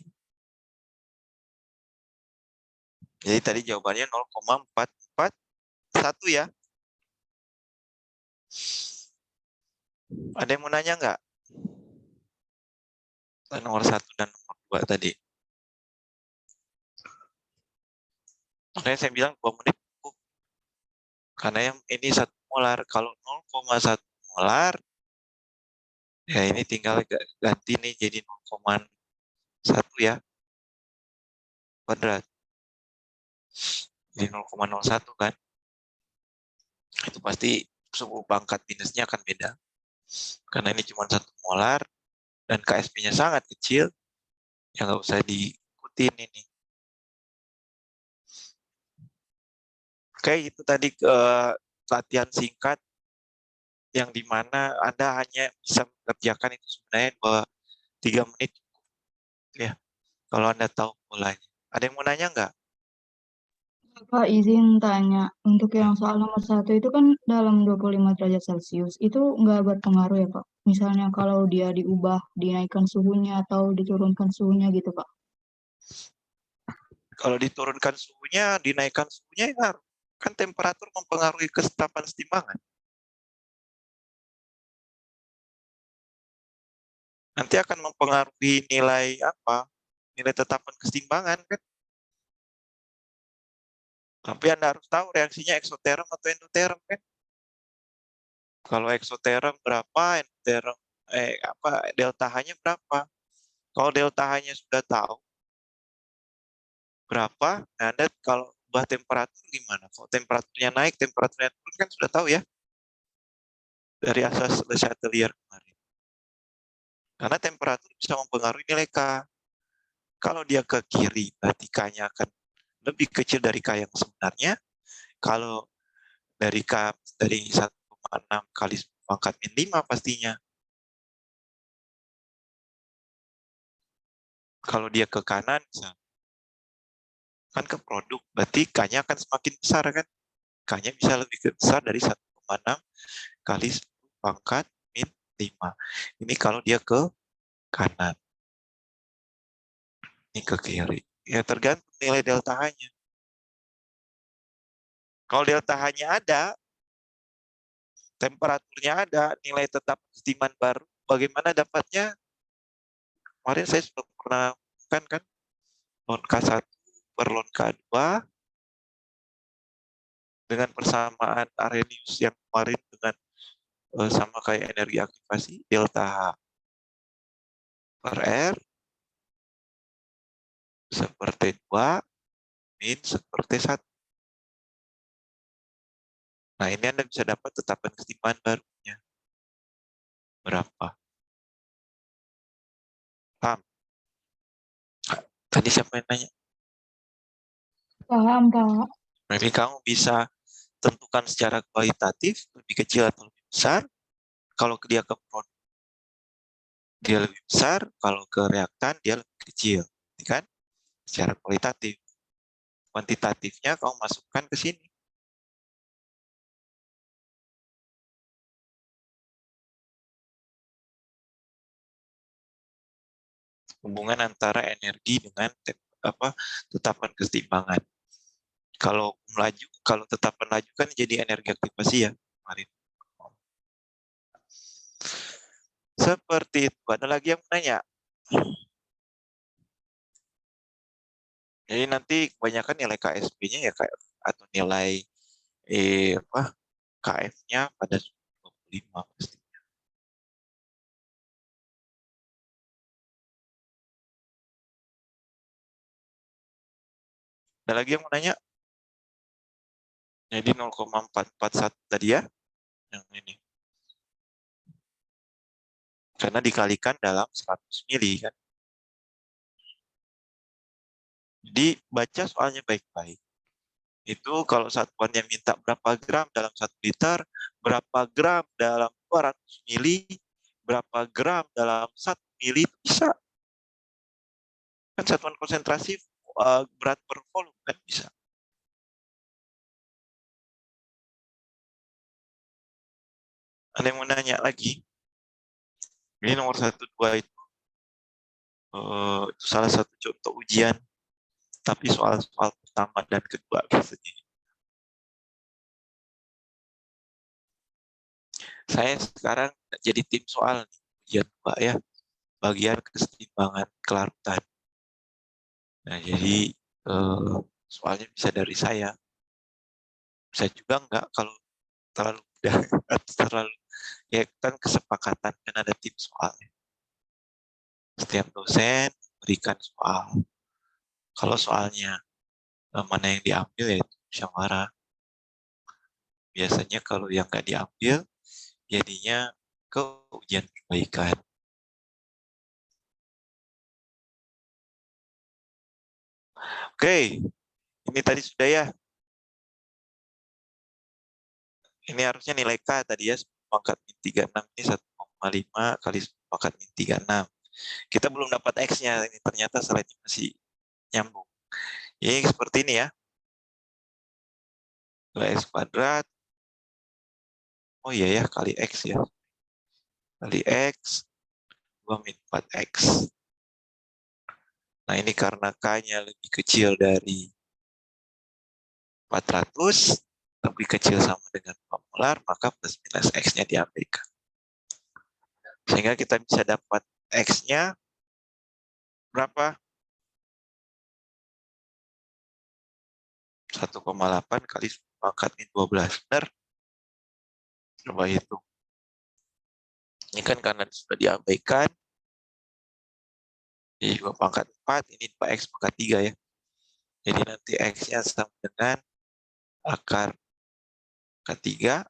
Jadi tadi jawabannya 0,441 ya. Ada yang mau nanya nggak? Nomor 1 dan nomor 2 tadi. Makanya saya bilang 2 menit cukup. Karena yang ini 1 molar. Kalau 0,1 molar, ya ini tinggal ganti nih jadi 0,1 ya. Kuadrat. Jadi 0,01 kan. Itu pasti 10 pangkat minusnya akan beda. Karena ini cuma 1 molar dan KSP-nya sangat kecil. Ya nggak usah diikutin ini. Oke, itu tadi latihan singkat yang dimana Anda hanya bisa mengerjakan itu sebenarnya 2-3 menit ya. Kalau Anda tahu polanya. Ada yang mau nanya nggak? Pak, izin tanya, untuk yang soal nomor 1 itu kan dalam 25 derajat Celcius, itu nggak berpengaruh ya Pak? Misalnya kalau dia diubah, dinaikkan suhunya atau diturunkan suhunya gitu Pak? Kalau diturunkan suhunya, dinaikkan suhunya ya kan temperatur mempengaruhi ketetapan kesetimbangan. Nanti akan mempengaruhi nilai apa? Nilai tetapan kesetimbangan kan. Tapi Anda harus tahu reaksinya eksoterm atau endoterm kan. Kalau eksoterm berapa, endoterm delta H-nya berapa? Kalau delta H-nya sudah tahu berapa, nah Anda kalau ubah temperatur gimana? Kalau temperaturnya naik, temperaturnya turun kan sudah tahu ya dari asas Le Chatelier kemarin. Karena temperatur bisa mempengaruhi nilai K. Kalau dia ke kiri, berarti K-nya akan lebih kecil dari K yang sebenarnya. Kalau dari K dari 1,6 kali 10 pangkat min 5 pastinya. Kalau dia ke kanan, kan ke produk, berarti K-nya akan semakin besar kan. K-nya bisa lebih besar dari 1,6 kali 10 pangkat min 5. Ini kalau dia ke kanan. Ini ke kiri. Ya tergantung nilai delta H-nya. Kalau delta H-nya ada, temperaturnya ada, nilai tetap kesetimbangan baru, bagaimana dapatnya? Kemarin saya sudah pernah kan ln K1 per ln K2 dengan persamaan Arrhenius yang kemarin dengan sama kayak energi aktivasi delta H per R seperti 2 min seperti 1. Nah, ini Anda bisa dapat tetapan kesetimbangan barunya. Berapa? Paham? Tadi siapa yang nanya? Paham Pak. Jadi kamu bisa tentukan secara kualitatif lebih kecil atau lebih besar. Kalau dia ke produk dia lebih besar, kalau ke reaktan dia lebih kecil, kan? Secara kualitatif. Kuantitatifnya kamu masukkan ke sini. Hubungan antara energi dengan tetapan kesetimbangan. Kalau melaju, kalau tetapan laju kan jadi energi aktivasi ya kemarin. Seperti itu. Ada lagi yang menanya? Jadi nanti kebanyakan nilai KSP-nya ya kayak atau nilai KF-nya pada 25 pasti. Ada lagi yang mau nanya? Jadi 0,441 tadi ya, yang ini. Karena dikalikan dalam 100 mili kan. Jadi baca soalnya baik-baik. Itu kalau satuannya minta berapa gram dalam 1 liter, berapa gram dalam 200 mili, berapa gram dalam 1 mili, bisa. Kan satuan konsentrasi berat per volume kan bisa. Ada yang mau nanya lagi? Ini nomor 1, 2 itu salah satu contoh ujian, tapi soal-soal pertama dan kedua biasanya. Saya sekarang jadi tim soal nih, ujian Pak ya, bagian kesetimbangan kelarutan. Nah, jadi soalnya bisa dari saya. Bisa juga enggak kalau terlalu mudah atau terlalu ya kan kesepakatan kan ada tim soalnya. Setiap dosen berikan soal. Kalau soalnya mana yang diambil ya itu musyawarah. Biasanya kalau yang nggak diambil jadinya ke ujian perbaikan. Oke, ini tadi sudah ya. Ini harusnya nilai K tadi ya, 10 pangkat min 36 ini 1,5 kali 10 pangkat min 36. Kita belum dapat X-nya, ini ternyata slide-nya masih nyambung. Ini seperti ini ya. 2X kuadrat. Oh iya ya, kali X ya. Kali X, 2 min 4X. Nah ini karena K-nya lebih kecil dari 400, lebih kecil sama dengan 4 molar, maka plus minus X-nya diabaikan. Sehingga kita bisa dapat X-nya berapa? 1,8 kali 10 pangkat min 12. Benar? Coba hitung. Ini kan karena sudah diabaikan. Jadi 2 pangkat 4, ini 2X pangkat 3 ya. Jadi nanti X-nya sama dengan akar ketiga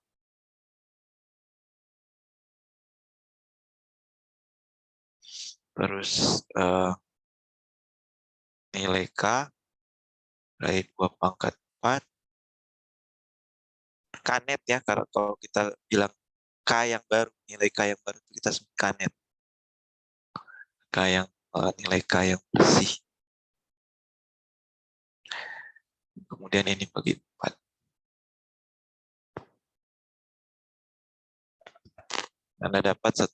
terus nilai K dari 2 pangkat 4 kanet ya, karena kalau kita bilang K yang baru, nilai K yang baru itu kita sebut kanet. Nilai K yang bersih. Kemudian ini bagi 4. Anda dapat 1,8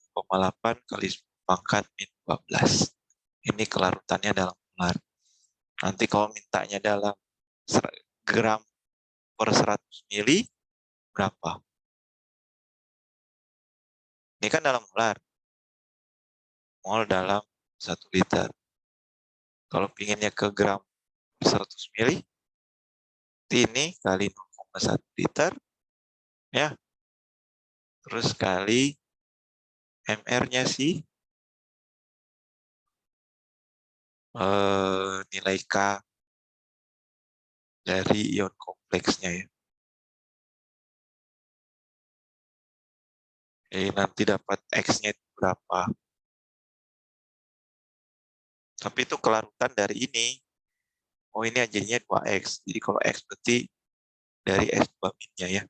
kali 10 pangkat min 12. Ini kelarutannya dalam molar. Nanti kalau mintanya dalam gram per 100 mili, berapa? Ini kan dalam molar. Mol dalam 1 liter. Kalau pinginnya ke gram per 100 mili, ini kali 0,1 liter, ya. Terus kali MR-nya sih, nilai K dari ion kompleksnya ya. Jadi nanti dapat X-nya itu berapa. Tapi itu kelarutan dari ini. Oh ini jadinya 2X. Jadi kalau X berarti dari S2 min-nya ya.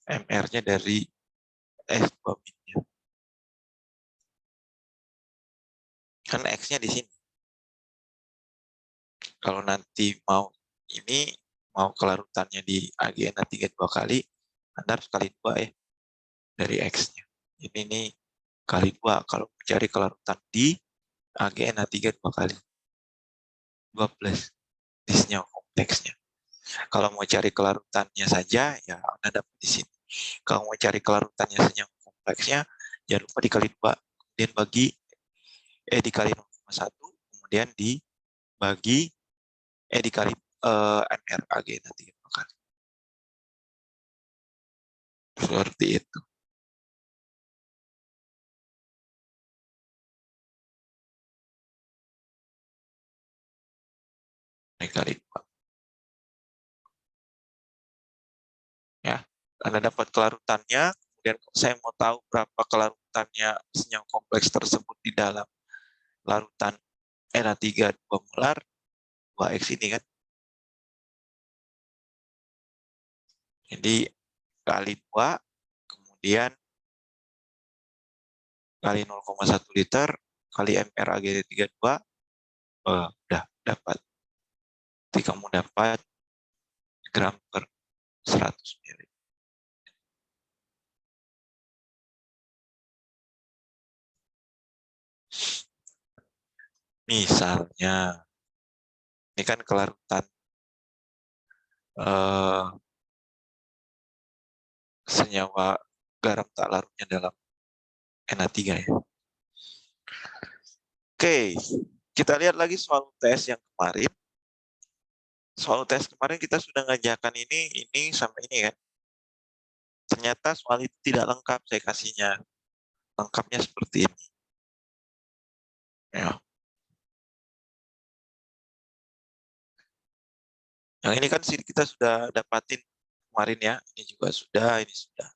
MR-nya dari S2 min-nya. Kan X-nya di sini. Kalau nanti mau ini, mau kelarutannya di AgNA3 2 kali, Anda harus kali 2 ya. Dari X-nya. Ini nih kali 2 kalau mencari kelarutan di AgNA3 2 kali. 2 plus disnya kompleksnya. Kalau mau cari kelarutannya saja, ya Anda dapat di sini. Kalau mau cari kelarutannya senyum kompleksnya, jangan lupa dikali 2, kemudian dikali 0,1, kemudian dikali MR AgNA 3 kali. Seperti itu. Dikali 2. Ya, Anda dapat kelarutannya, kemudian saya mau tahu berapa kelarutannya senyum kompleks tersebut di dalam larutan Na3 2 molar, 2X ini kan. Jadi kali 2, kemudian kali 0,1 liter, kali MR AgNA3 2, udah dapat. Jadi kamu dapat gram per 100 ml. Misalnya, ini kan kelarutan senyawa garam tak larutnya dalam Na3 ya. Oke, kita lihat lagi soal UTS yang kemarin. Soal UTS kemarin kita sudah ngajarkan ini sampai ini kan. Ternyata soal itu tidak lengkap saya kasihnya. Lengkapnya seperti ini. Ya. Yang ini kan kita sudah dapatin kemarin ya. Ini juga sudah, ini sudah.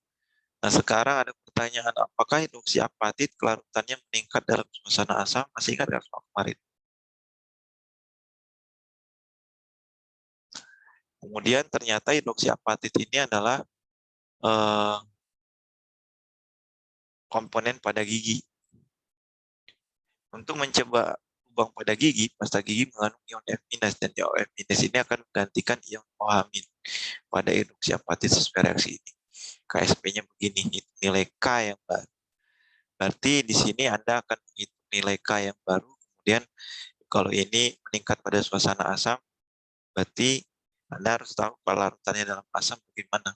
Nah sekarang ada pertanyaan, apakah hidroksi apatit kelarutannya meningkat dalam suasana asam? Masih ingat nggak soal kemarin? Kemudian ternyata hidroksiapatit ini adalah komponen pada gigi. Untuk mencoba lubang pada gigi, pasta gigi mengandung ion F- dan ion F- ini akan menggantikan ion OH- pada hidroksiapatit sesuai reaksi ini. KSP-nya begini, nilai K yang baru. Berarti di sini Anda akan menghitung nilai K yang baru, kemudian kalau ini meningkat pada suasana asam, berarti Anda harus tahu larutannya dalam asam bagaimana.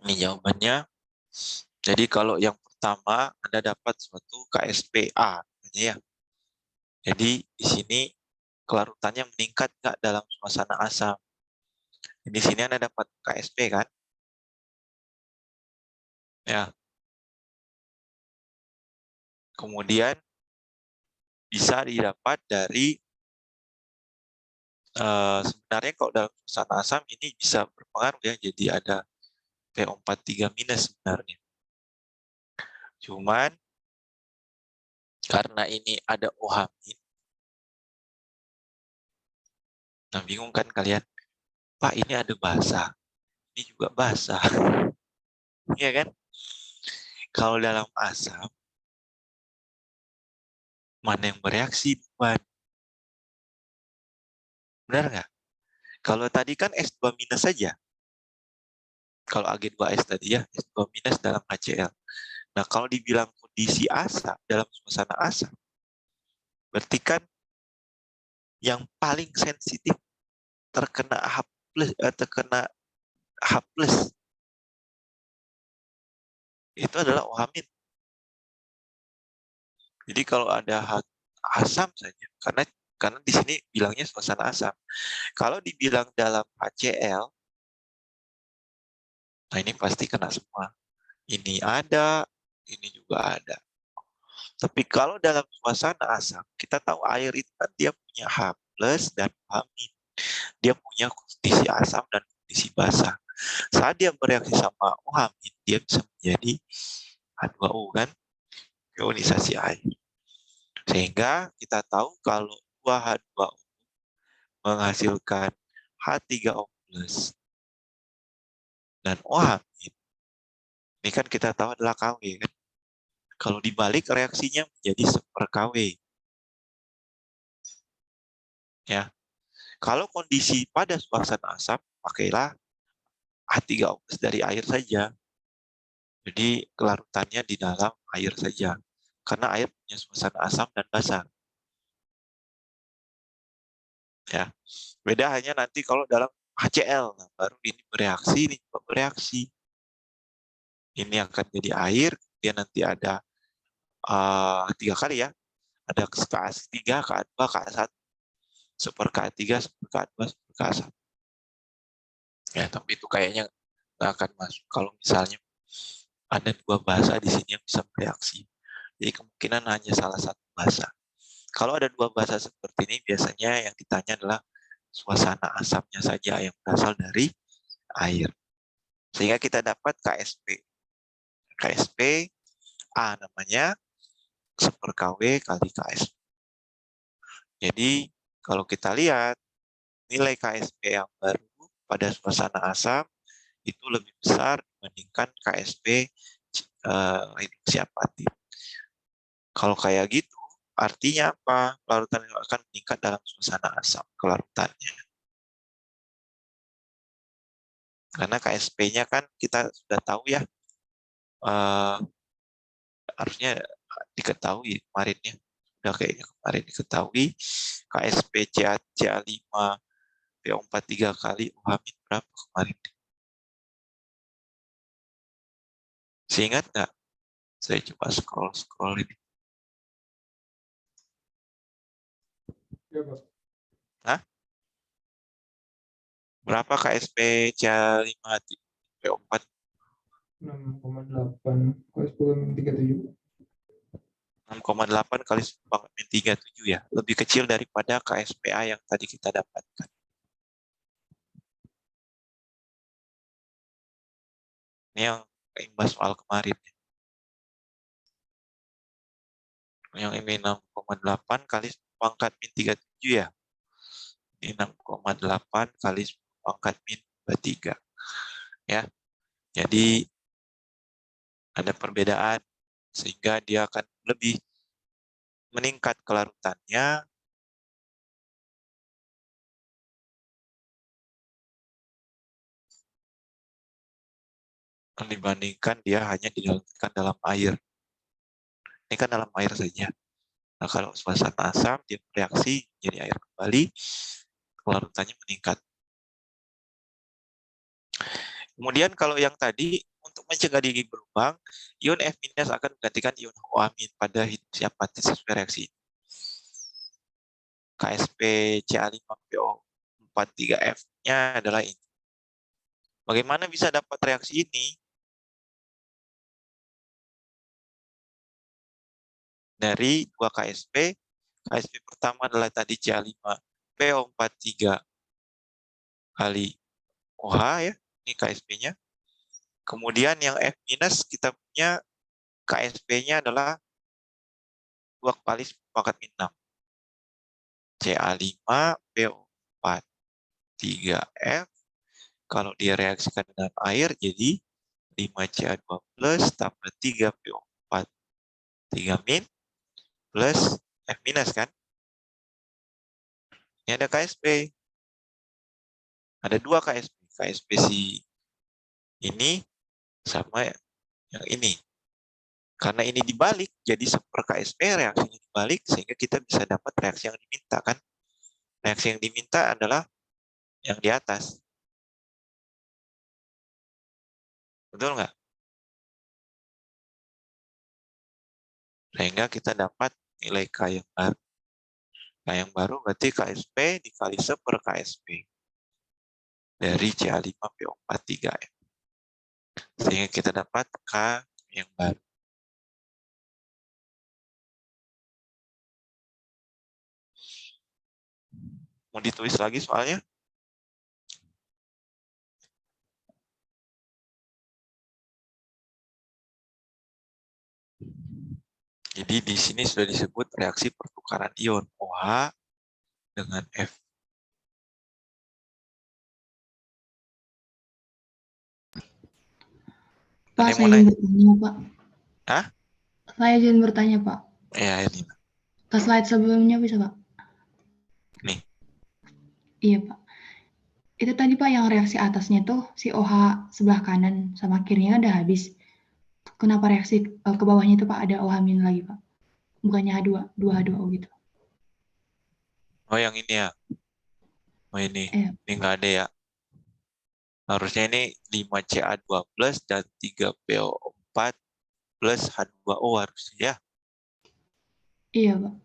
Ini jawabannya. Jadi kalau yang pertama Anda dapat suatu KSPA, ya. Jadi di sini kelarutannya meningkat nggak dalam suasana asam. Di sini Anda dapat KSP kan? Ya. Kemudian bisa didapat dari sebenarnya kalau dalam suasana asam ini bisa berpengaruh ya, jadi ada PO43 minus sebenarnya. Cuman karena ini ada OH-, nah bingung kan kalian? Pak, ini ada basa, ini juga basa. Iya kan? Kalau dalam asam, mana yang bereaksi duluan? Benar nggak? Kalau tadi kan S2 minus saja. Kalau Ag2S tadi ya, S2 minus dalam HCl. Nah, kalau dibilang kondisi asa dalam suasana asam, berarti kan yang paling sensitif terkena H+, terkena H+, itu adalah OH-. Jadi kalau ada asam saja, karena di sini bilangnya suasana asam. Kalau dibilang dalam HCl, nah ini pasti kena semua. Ini ada, ini juga ada. Tapi kalau dalam suasana asam, kita tahu air itu kan dia punya H+ dan OH-. Dia punya kondisi asam dan kondisi basa. Saat dia bereaksi sama OH-, dia bisa menjadi H2O kan, ionisasi air. Sehingga kita tahu kalau 2H2O menghasilkan H3O+ dan OH-, ini kan kita tahu adalah KW kan. Kalau dibalik reaksinya menjadi seper-KW. Ya. Kalau kondisi pada suasana asam, pakailah H3O+ dari air saja. Jadi kelarutannya di dalam air saja. Karena air punya suasana asam dan basa. Ya. Beda hanya nanti kalau dalam HCl, nah, baru ini bereaksi, ini juga bereaksi. Ini akan jadi air, dia nanti ada 3 kali ya. Ada KA3, KA2, KA1. Super KA3, super KA2, super KA1. Ya, tapi itu kayaknya nggak akan masuk kalau misalnya ada 2 basa di sini yang bisa bereaksi. Jadi kemungkinan hanya salah satu basa. Kalau ada 2 basa seperti ini, biasanya yang ditanya adalah suasana asamnya saja yang berasal dari air. Sehingga kita dapat KSP. KSP A namanya super KW kali KSP. Jadi kalau kita lihat nilai KSP yang baru pada suasana asam itu lebih besar dibandingkan KSP hidroksiapatit. Kalau kayak gitu, artinya apa? Larutan yang akan meningkat dalam suasana asam kelarutannya. Karena KSP-nya kan kita sudah tahu ya, harusnya diketahui kemarinnya. Sudah kayaknya kemarin diketahui KSP CA5 PO43 kali UH- berapa kemarin? Seingat nggak? Saya coba scroll ini. Ya, Pak. Hah? Berapa KSP CA5 PO4? 6,8 kali 10-37. 6,8 kali 10⁻³ ya. Lebih kecil daripada KSPA yang tadi kita dapatkan. Ini yang imbas soal kemarin. Yang ini 6,8 kali 10 pangkat min 37 ya. Ini 6,8 kali 10 pangkat min 23. Ya. Jadi ada perbedaan sehingga dia akan lebih meningkat kelarutannya dibandingkan dia hanya dilarutkan dalam air. Ini kan dalam air saja. Nah, kalau suasana asam dia bereaksi menjadi air kembali, kelarutannya meningkat. Kemudian kalau yang tadi untuk mencegah gigi berlubang, ion F- akan menggantikan ion OH- pada hidroksi apatit sesuai reaksi. KSP Ca5PO43F-nya adalah ini. Bagaimana bisa dapat reaksi ini? Dari 2 KSP. KSP pertama adalah tadi Ca5PO43 kali OH ya. Ini KSP-nya. Kemudian yang F- kita punya KSP-nya adalah 2 kali 10 pangkat min 6. Ca5PO43F. Kalau dia reaksikan dengan air jadi 5Ca2 plus tambah 3PO43 min plus F minus kan. Ini ada KSP. Ada 2 KSP. KSP si ini sama yang ini. Karena ini dibalik, jadi super KSP reaksinya dibalik, sehingga kita bisa dapat reaksi yang diminta kan. Reaksi yang diminta adalah yang di atas. Betul nggak? Sehingga kita dapat nilai K yang baru. K yang baru berarti KSP dikali super KSP dari Ca5PO43. Sehingga kita dapat K yang baru. Mau ditulis lagi soalnya? Jadi di sini sudah disebut reaksi pertukaran ion OH dengan F. Pak, Ada yang saya mau izin nanya? bertanya, Pak. Hah? Saya izin bertanya, Pak. Ya, ini. Ke slide sebelumnya bisa, Pak? Nih. Iya, Pak. Itu tadi, Pak, yang reaksi atasnya tuh si OH sebelah kanan sama kirinya udah habis. Kenapa reaksi ke bawahnya itu, Pak, ada OH min lagi, Pak? Bukannya H2, 2H2O gitu. Oh, yang ini ya. Oh, ini. Eh, Ini nggak ada ya. Harusnya ini 5Ca2 plus dan 3PO4 plus H2O harusnya ya. iya, Pak.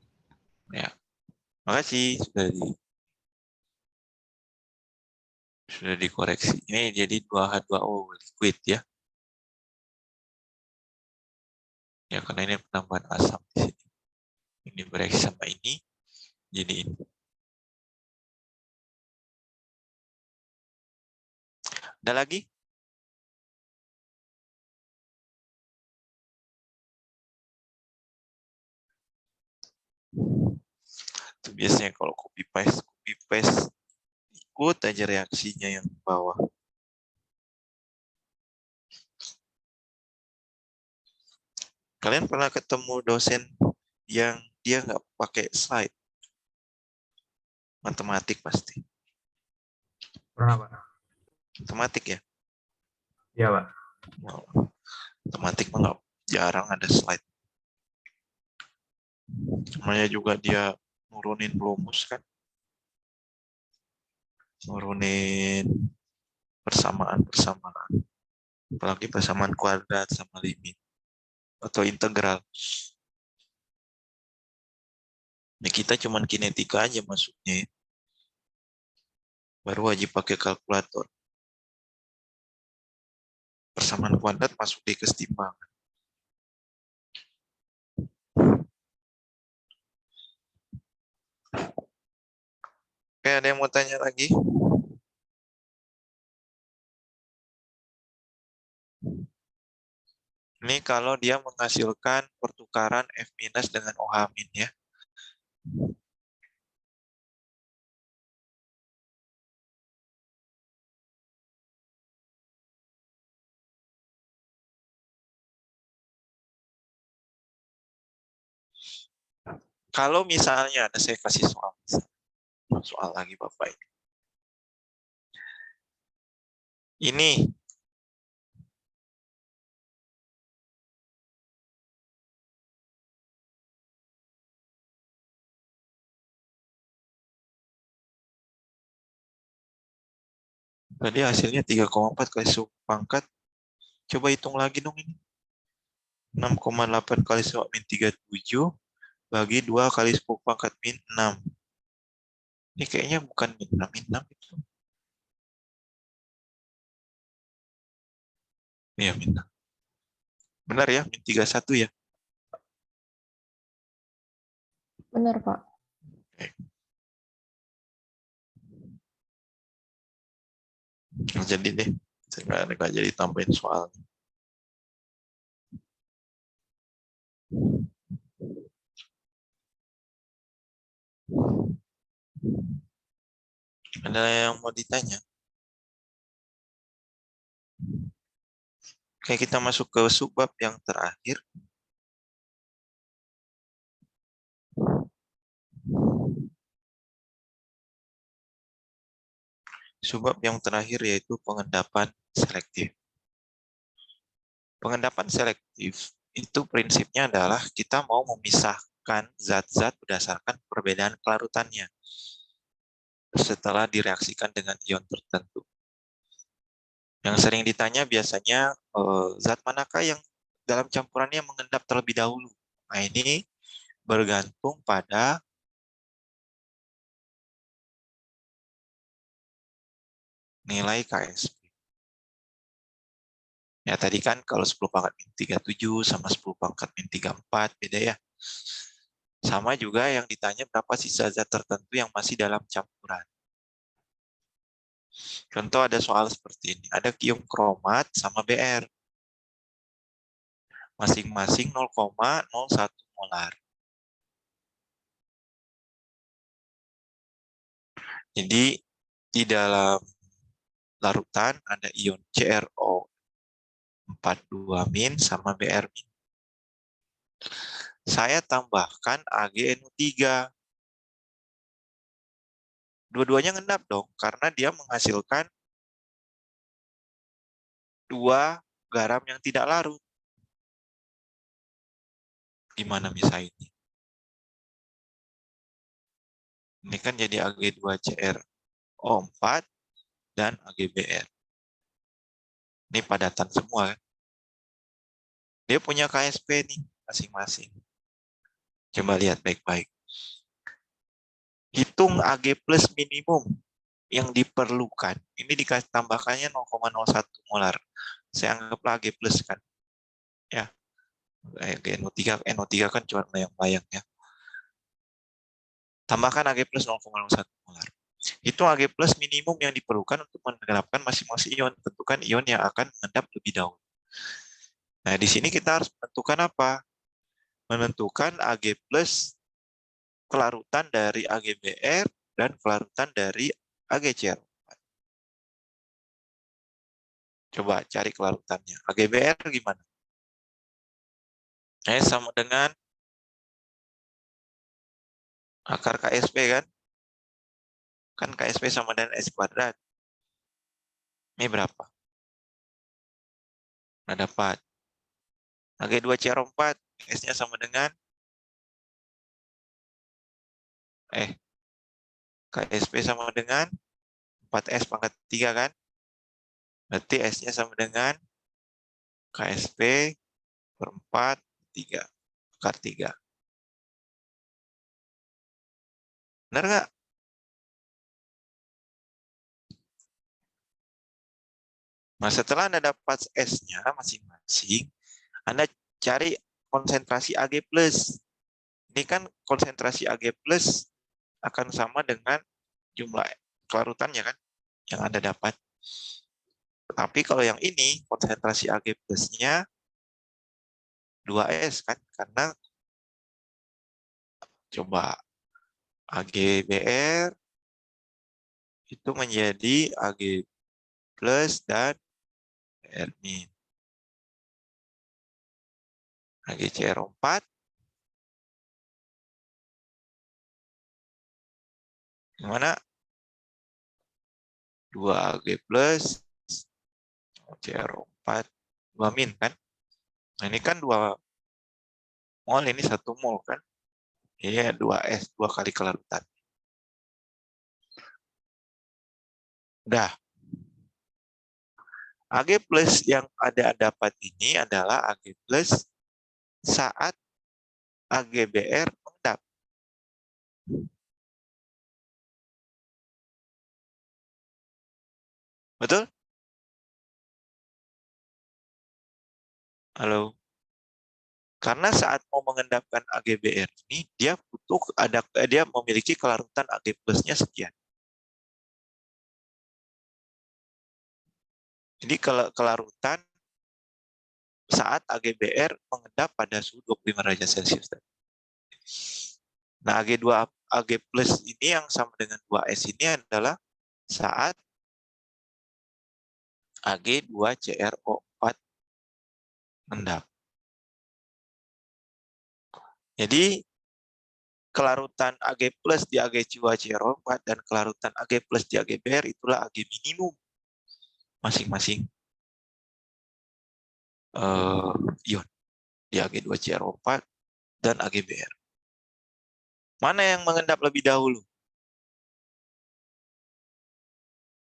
Ya. Makasih sudah dikoreksi. Ini jadi 2H2O liquid ya. Ya, karena ini penambahan asam di sini. Ini bereaksi sama ini. Jadi ini. Ada lagi? Itu biasanya kalau copy paste ikut aja reaksinya yang ke bawah. Kalian pernah ketemu dosen yang dia nggak pakai slide? Matematik pasti. Pernah, Pak. Matematik ya? Iya, Pak. Oh, matematik mah nggak jarang ada slide. Namanya juga dia nurunin rumus kan. Nurunin persamaan-persamaan. Apalagi persamaan kuadrat sama limit. Atau integral. Nah, kita cuman kinetika aja masuknya. Baru wajib pakai kalkulator. Persamaan kuadrat masuk di kesetimbangan. Oke, ada yang mau tanya lagi? Ini kalau dia menghasilkan pertukaran F- dengan OH- ya. Kalau misalnya ada saya kasih soal lagi Bapak ini. Ini tadi hasilnya 3,4 kali 10 pangkat. Coba hitung lagi dong ini. 6,8 kali 10 min 37 bagi 2 kali 10 pangkat min 6. Ini kayaknya bukan min 6 itu. Iya, min 6. Benar ya, min 31 ya. Benar, Pak. Jadi deh, saya nggak jadi tambahin soal. Ada yang mau ditanya? Oke, kita masuk ke subbab yang terakhir. Subbab yang terakhir yaitu pengendapan selektif. Pengendapan selektif itu prinsipnya adalah kita mau memisahkan zat-zat berdasarkan perbedaan kelarutannya setelah direaksikan dengan ion tertentu. Yang sering ditanya biasanya zat manakah yang dalam campurannya mengendap terlebih dahulu. Nah, ini bergantung pada nilai KSP. Ya tadi kan kalau 10 pangkat min 37 sama 10 pangkat min 34 beda ya. Sama juga yang ditanya berapa sisa zat tertentu yang masih dalam campuran. Contoh ada soal seperti ini. Ada ion kromat sama Br. Masing-masing 0,01 molar. Jadi di dalam larutan ada ion CrO 42- sama Br-. Saya tambahkan AgNO3. Dua-duanya ngendap dong, karena dia menghasilkan 2 garam yang tidak larut. Gimana misalnya ini? Ini kan jadi Ag2CrO4 dan AgBr. Ini padatan semua kan? Dia punya KSP nih masing-masing. Coba lihat baik-baik. Hitung Ag plus minimum yang diperlukan. Ini dikasih tambahkannya 0,01 molar. Saya anggaplah Ag plus kan. Ya. NO3 kan cuma layang-layang ya. Tambahkan Ag plus 0,01 molar. Itu Ag plus minimum yang diperlukan untuk mengendapkan masing-masing ion. Tentukan ion yang akan mengendap lebih dahulu. Nah, di sini kita harus menentukan apa? Menentukan Ag plus kelarutan dari AgBr dan kelarutan dari AgCr. Coba cari kelarutannya. AgBr gimana? Sama dengan akar KSP kan? Kan KSP sama dengan S kuadrat. Ini berapa? Nah, dapat. Ag2CR4, S-nya sama dengan KSP sama dengan 4S pangkat 3 kan? Berarti S-nya sama dengan KSP per 4, 3. Akar 3. Benar nggak? Nah, setelah Anda dapat S-nya masing-masing, Anda cari konsentrasi Ag+. Ini kan konsentrasi Ag+ akan sama dengan jumlah kelarutannya kan, yang Anda dapat. Tapi kalau yang ini, konsentrasi Ag+-nya 2S kan, karena coba AGBR itu menjadi AG plus dan BR min. AGCR4 gimana? 2AG plus CR4 2 min kan? Nah, ini kan 2 mol, ini 1 mol kan? Iya, 2S, 2 kali kelarutan. Udah. AG plus yang ada dapat ini adalah AG plus saat AGBR mengendap. Betul? Halo? Karena saat mau mengendapkan AGBR ini, dia memiliki kelarutan AG plusnya sekian. Jadi kelarutan saat AGBR mengendap pada suhu 25 derajat Celcius. Nah, AG plus ini yang sama dengan 2S ini adalah saat AG2CRO4 mengendap. Jadi, kelarutan AG plus di AG2CRO4 dan kelarutan AG plus di AGBR itulah AG minimum masing-masing ion di AG2CRO4 dan AGBR. Mana yang mengendap lebih dahulu?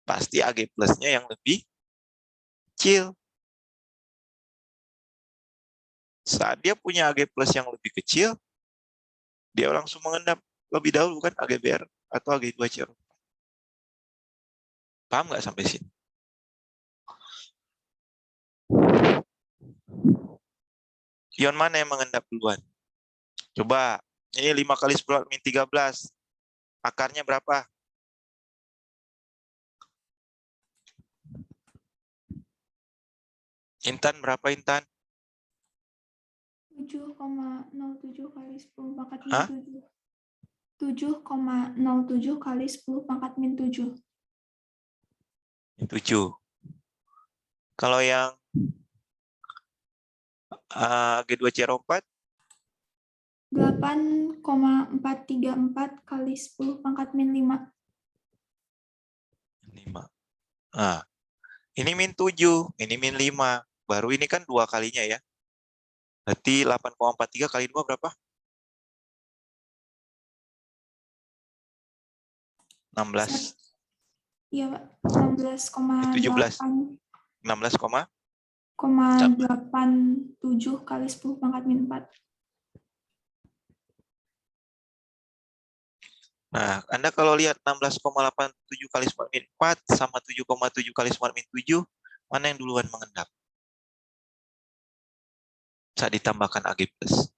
Pasti AG plusnya yang lebih kecil. Saat dia punya AG plus yang lebih kecil, dia langsung mengendap lebih dahulu kan AGBR atau AG2CRO4. Paham nggak sampai sini? Ion mana yang mengendap duluan? Coba, ini 5 kali 10 min 13. Akarnya berapa? Intan, berapa Intan? 7,07 kali 10 pangkat min Hah? 7. 7,07 kali 10 pangkat min 7. 7. Kalau yang AG2CRO4? 8,434 kali 10 pangkat min 5. 5. Nah, ini min 7, ini min 5. Baru ini kan 2 kalinya ya. Berarti 8,43 kali 2 berapa? 16. Iya, Pak. 16,8. 16,87 kali 10 pangkat min 4. Nah, Anda kalau lihat 16,87 kali 10 min 4 sama 7,7 kali 10 min 7, mana yang duluan mengendap? Saat ditambahkan AG plus.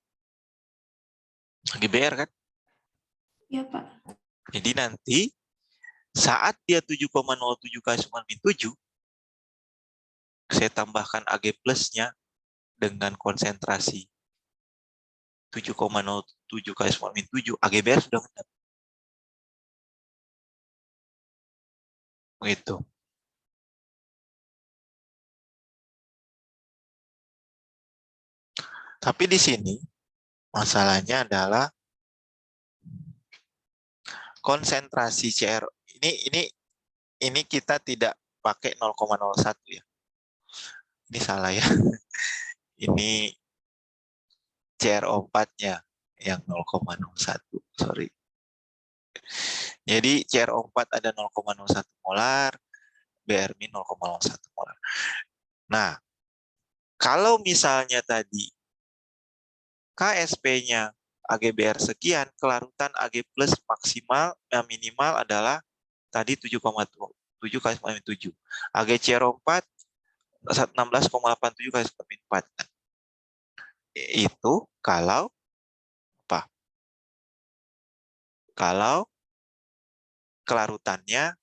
AGBR kan? Iya, Pak. Jadi nanti saat dia 7,07 kali 10 min 7, saya tambahkan AG plusnya dengan konsentrasi 7,07 kali 10 min 7, AGBR sudah mengendap. Begitu. Tapi di sini masalahnya adalah konsentrasi CR ini kita tidak pakai 0,01 ya. Ini salah ya. Ini CrO4-nya yang 0,01, sorry. Jadi CrO4 ada 0,01 molar, Br-min 0,01 molar. Nah, kalau misalnya tadi KSP-nya AGBR sekian, kelarutan AG plus maksimal minimal adalah tadi 7,7 kali 7. AGCR4 16,87 kali 4. Itu kalau apa? Kalau kelarutannya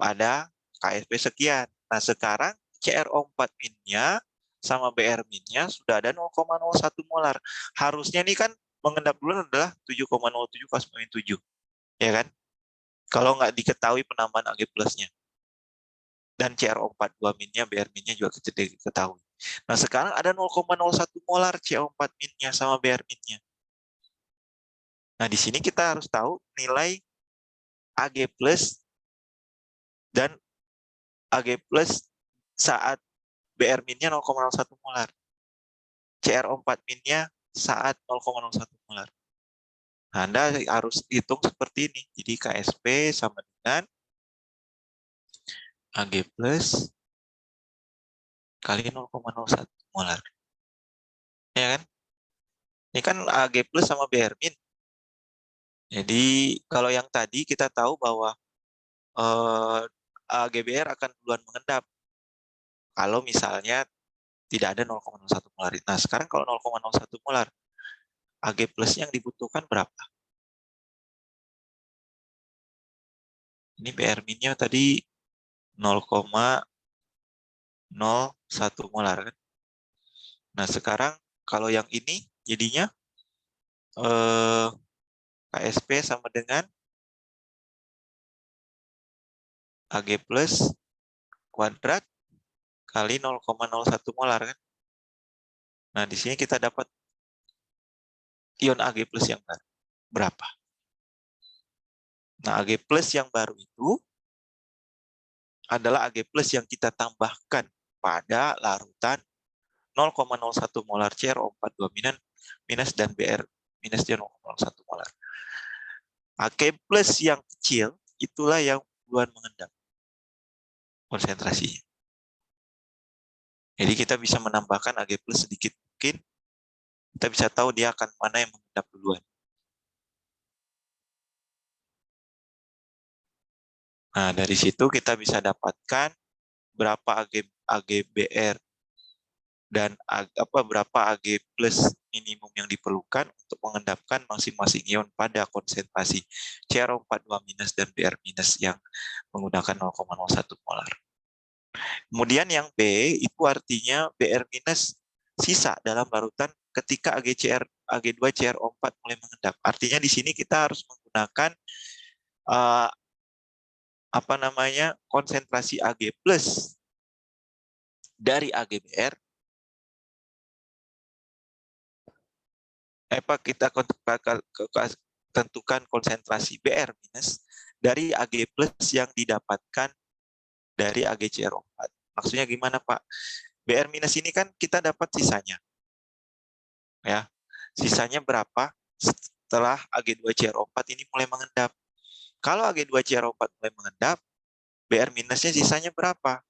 ada KSP sekian. Nah, sekarang CrO4 min-nya sama BR min-nya sudah ada 0,01 molar. Harusnya ini kan mengendap duluan adalah 7,07 kelas min 7. Ya kan? Kalau nggak diketahui penambahan Ag plusnya. Dan CrO42 minnya, BR minnya juga kita diketahui. Nah, sekarang ada 0,01 molar CO4 minnya sama BR minnya. Nah, di sini kita harus tahu nilai Ag plus dan Ag plus saat BR minnya 0,01 molar. CrO4 minnya saat 0,01 molar. Nah, Anda harus hitung seperti ini. Jadi KSP sama dengan Ag plus kali 0,01 molar. Ya kan? Ini kan Ag plus sama BR min. Jadi kalau yang tadi kita tahu bahwa AgBR akan duluan mengendap kalau misalnya tidak ada 0,01 molar. Nah, sekarang kalau 0,01 molar, Ag plus yang dibutuhkan berapa? Ini BR min-nya tadi 0,01 molar kan. Nah, sekarang kalau yang ini jadinya KSP sama dengan Ag plus kuadrat kali 0,01 molar kan. Nah, di sini kita dapat ion Ag plus yang baru. Berapa? Nah, Ag plus yang baru itu adalah Ag plus yang kita tambahkan pada larutan 0,01 molar CrO42 minus dan BR minus 0,01 molar. Ag plus yang kecil itulah yang duluan mengendap konsentrasinya. Jadi kita bisa menambahkan Ag plus sedikit mungkin, kita bisa tahu dia akan mana yang mengendap duluan. Nah, dari situ kita bisa dapatkan berapa AgBR dan berapa Ag plus minimum yang diperlukan untuk mengendapkan masing-masing ion pada konsentrasi CrO42 minus dan BR minus yang menggunakan 0,01 molar. Kemudian yang B itu artinya BR minus sisa dalam larutan ketika Ag2CrO4 mulai mengendap. Artinya di sini kita harus menggunakan konsentrasi Ag plus dari AgBR. Kita tentukan konsentrasi BR minus dari Ag plus yang didapatkan dari AgCrO4. Maksudnya gimana, Pak? BR minus ini kan kita dapat sisanya. Ya. Sisanya berapa setelah Ag2CrO4 ini mulai mengendap? Kalau Ag2CrO4 mulai mengendap, BR minusnya sisanya berapa?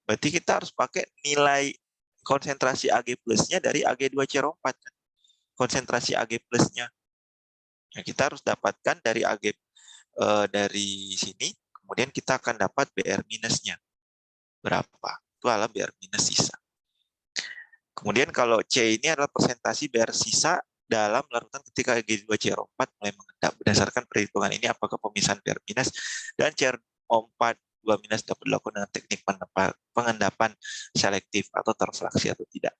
Berarti kita harus pakai nilai konsentrasi Ag plusnya dari Ag2CrO4. Konsentrasi Ag plusnya. Ya, kita harus dapatkan dari dari sini, kemudian kita akan dapat BR minusnya. Berapa? Itu adalah BR minus sisa. Kemudian kalau C ini adalah persentasi BR sisa dalam larutan ketika Ag2CrO4 mulai mengendap. Berdasarkan perhitungan ini, apakah pemisahan BR minus dan CrO4 2 minus dapat dilakukan dengan teknik pengendapan selektif atau terfraksi atau tidak?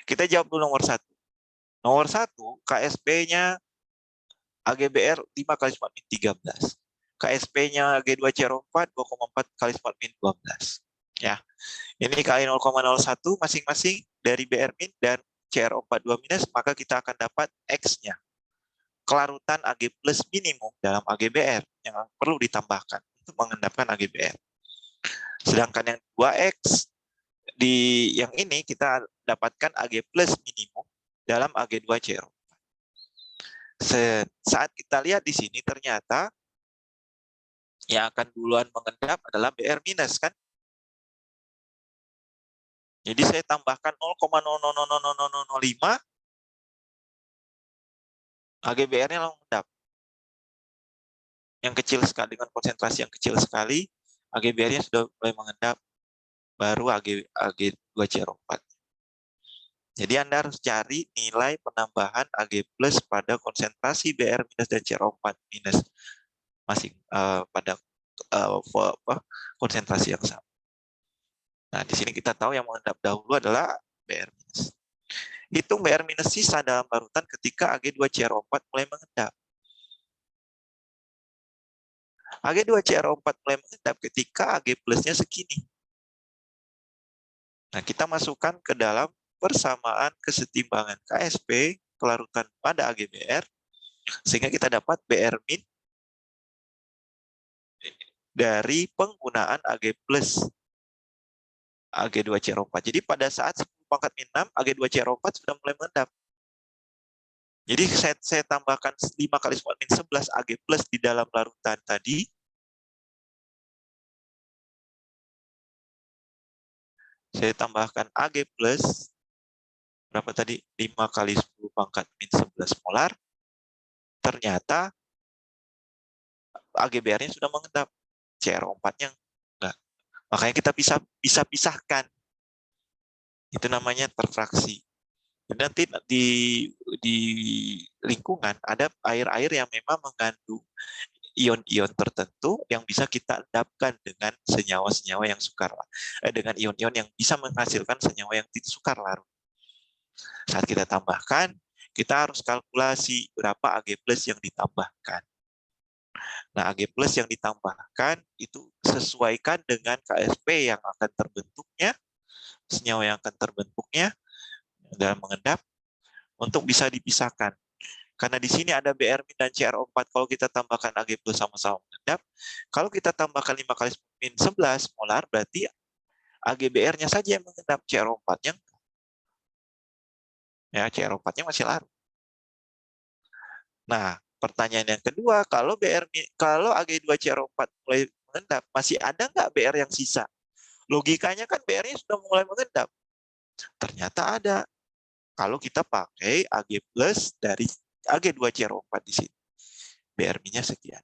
Kita jawab dulu nomor 1. Nomor 1, KSP-nya AgBR 5 kali smart min 13. KSP-nya Ag2CrO4 2,4 kali smart min 12. Ya. Ini kali 0,01 masing-masing dari BR min dan CrO4 2 minus, maka kita akan dapat X-nya. Kelarutan Ag plus minimum dalam AgBR yang perlu ditambahkan untuk mengendapkan AgBR. Sedangkan yang 2X di yang ini kita dapatkan Ag plus minimum dalam Ag2CrO4. Saat kita lihat di sini ternyata yang akan duluan mengendap adalah BR minus kan. Jadi saya tambahkan 0,00005 AgBR-nya langsung mengendap. Yang kecil sekali dengan konsentrasi yang kecil sekali, AgBR-nya sudah mulai mengendap, baru Ag2CrO4. Jadi Anda harus cari nilai penambahan Ag plus pada konsentrasi BR minus dan CrO4 minus masing pada konsentrasi yang sama. Nah, di sini kita tahu yang mengendap dahulu adalah BR minus. Hitung BR minus sisa dalam larutan ketika Ag2CrO4 mulai mengendap. Ag2CrO4 mulai mengendap ketika Ag plusnya segini. Nah, kita masukkan ke dalam persamaan kesetimbangan KSP kelarutan pada AgBr, sehingga kita dapat BR min dari penggunaan Ag plus Ag2CrO4. Jadi pada saat 10 pangkat min 6, Ag2CrO4 sudah mulai mengendap. Jadi saya tambahkan 5 kali 10 min 11 Ag plus di dalam larutan tadi. Saya tambahkan Ag plus, berapa tadi? 5 kali 10 pangkat min 11 molar. Ternyata AgBr-nya sudah mengendap. CrO4-nya enggak. Makanya kita bisa pisahkan. Itu namanya terfraksi. Dan nanti di lingkungan ada air-air yang memang mengandung ion-ion tertentu yang bisa kita endapkan dengan senyawa-senyawa yang sukar, dengan ion-ion yang bisa menghasilkan senyawa yang sukar larut. Saat kita tambahkan, kita harus kalkulasi berapa Ag plus yang ditambahkan. Nah, Ag plus yang ditambahkan itu sesuaikan dengan KSP yang akan terbentuknya, senyawa yang akan terbentuknya dalam mengendap, untuk bisa dipisahkan. Karena di sini ada Br min dan CrO4, kalau kita tambahkan Ag plus sama-sama mengendap, kalau kita tambahkan 5 kali min 11 molar, berarti AgBr-nya saja yang mengendap, CrO4-nya ya, CrO4-nya masih larut. Nah, pertanyaan yang kedua, kalau Ag2CrO4 mulai mengendap, masih ada nggak Br yang sisa? Logikanya kan Br-nya sudah mulai mengendap. Ternyata ada. Kalau kita pakai Ag plus dari Ag2CrO4 di sini. Br min-nya sekian.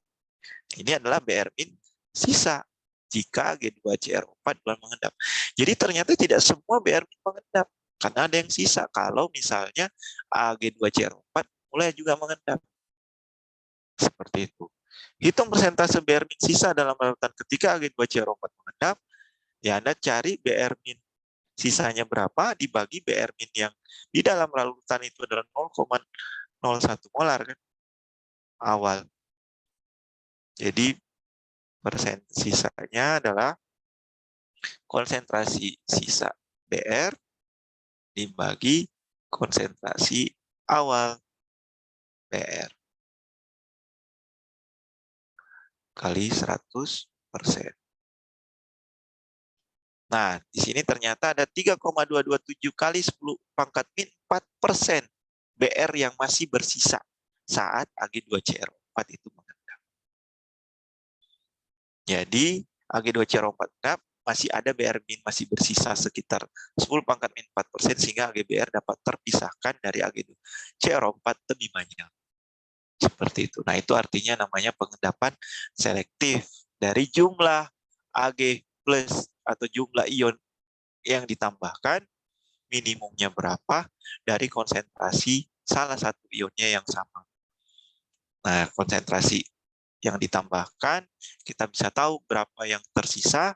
Ini adalah Br min sisa jika Ag2CrO4 mulai mengendap. Jadi ternyata tidak semua Br min mengendap. Karena ada yang sisa. Kalau misalnya Ag2CrO4 mulai juga mengendap. Seperti itu. Hitung persentase Br min sisa dalam larutan ketika Ag2CrO4 mengendap. Ya, Anda cari Br min sisanya berapa dibagi Br min yang di dalam larutan itu adalah 0,01 molar kan awal. Jadi persen sisanya adalah konsentrasi sisa Br dibagi konsentrasi awal Br kali 100%. Nah, di sini ternyata ada 3,227 kali 10 pangkat min 4% Br yang masih bersisa saat Ag2CrO4 itu mengendap. Jadi, Ag2CrO4 mengendap, masih ada Br min masih bersisa sekitar 10 pangkat min 4%, sehingga AgBr dapat terpisahkan dari Ag2CrO4 lebih banyak. Seperti itu. Nah, itu artinya namanya pengendapan selektif dari jumlah Ag plus atau jumlah ion yang ditambahkan, minimumnya berapa dari konsentrasi salah satu ionnya yang sama. Nah, konsentrasi yang ditambahkan, kita bisa tahu berapa yang tersisa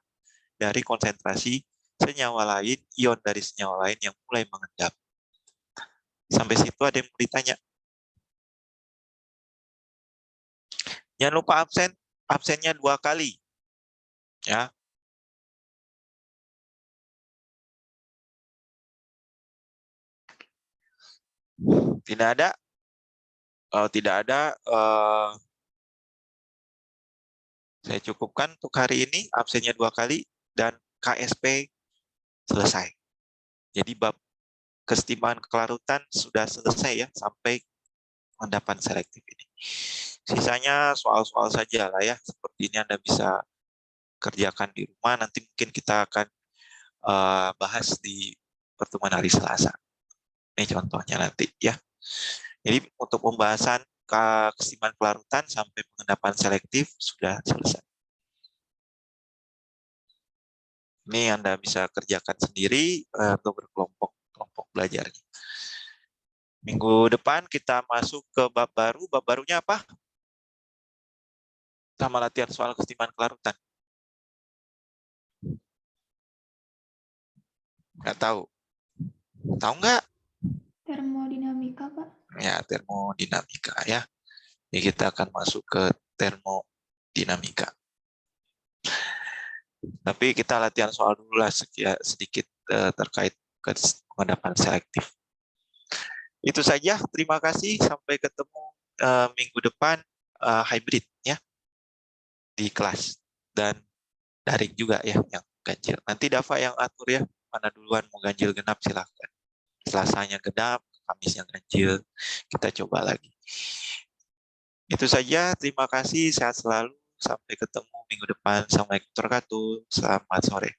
dari konsentrasi senyawa lain, ion dari senyawa lain yang mulai mengendap. Sampai situ ada yang mau ditanya? Jangan lupa absennya 2 kali. Ya. Tidak ada? Kalau tidak ada, saya cukupkan untuk hari ini, absennya 2 kali, dan KSP selesai. Jadi bab kesetimbangan kelarutan sudah selesai ya, sampai pengendapan selektif ini. Sisanya soal-soal saja lah ya, seperti ini Anda bisa kerjakan di rumah, nanti mungkin kita akan bahas di pertemuan hari Selasa. Ini contohnya nanti ya. Jadi untuk pembahasan kesetimbangan kelarutan sampai pengendapan selektif sudah selesai. Ini Anda bisa kerjakan sendiri atau berkelompok belajarnya. Minggu depan kita masuk ke bab baru. Bab barunya apa? Sama latihan soal kesetimbangan kelarutan. Nggak tahu. Tahu nggak? Termodinamika, Pak. Ya, termodinamika ya. Jadi kita akan masuk ke termodinamika. Tapi kita latihan soal dulu lah sedikit terkait pengendapan selektif. Itu saja. Terima kasih. Sampai ketemu minggu depan hybrid ya di kelas dan daring juga ya yang ganjil. Nanti Dava yang atur ya. Mana duluan mau ganjil genap silahkan. Selasanya genap, Kamisnya ganjil. Kita coba lagi. Itu saja. Terima kasih. Sehat selalu. Sampai ketemu minggu depan. Assalamualaikum warahmatullahi wabarakatuh. Selamat sore.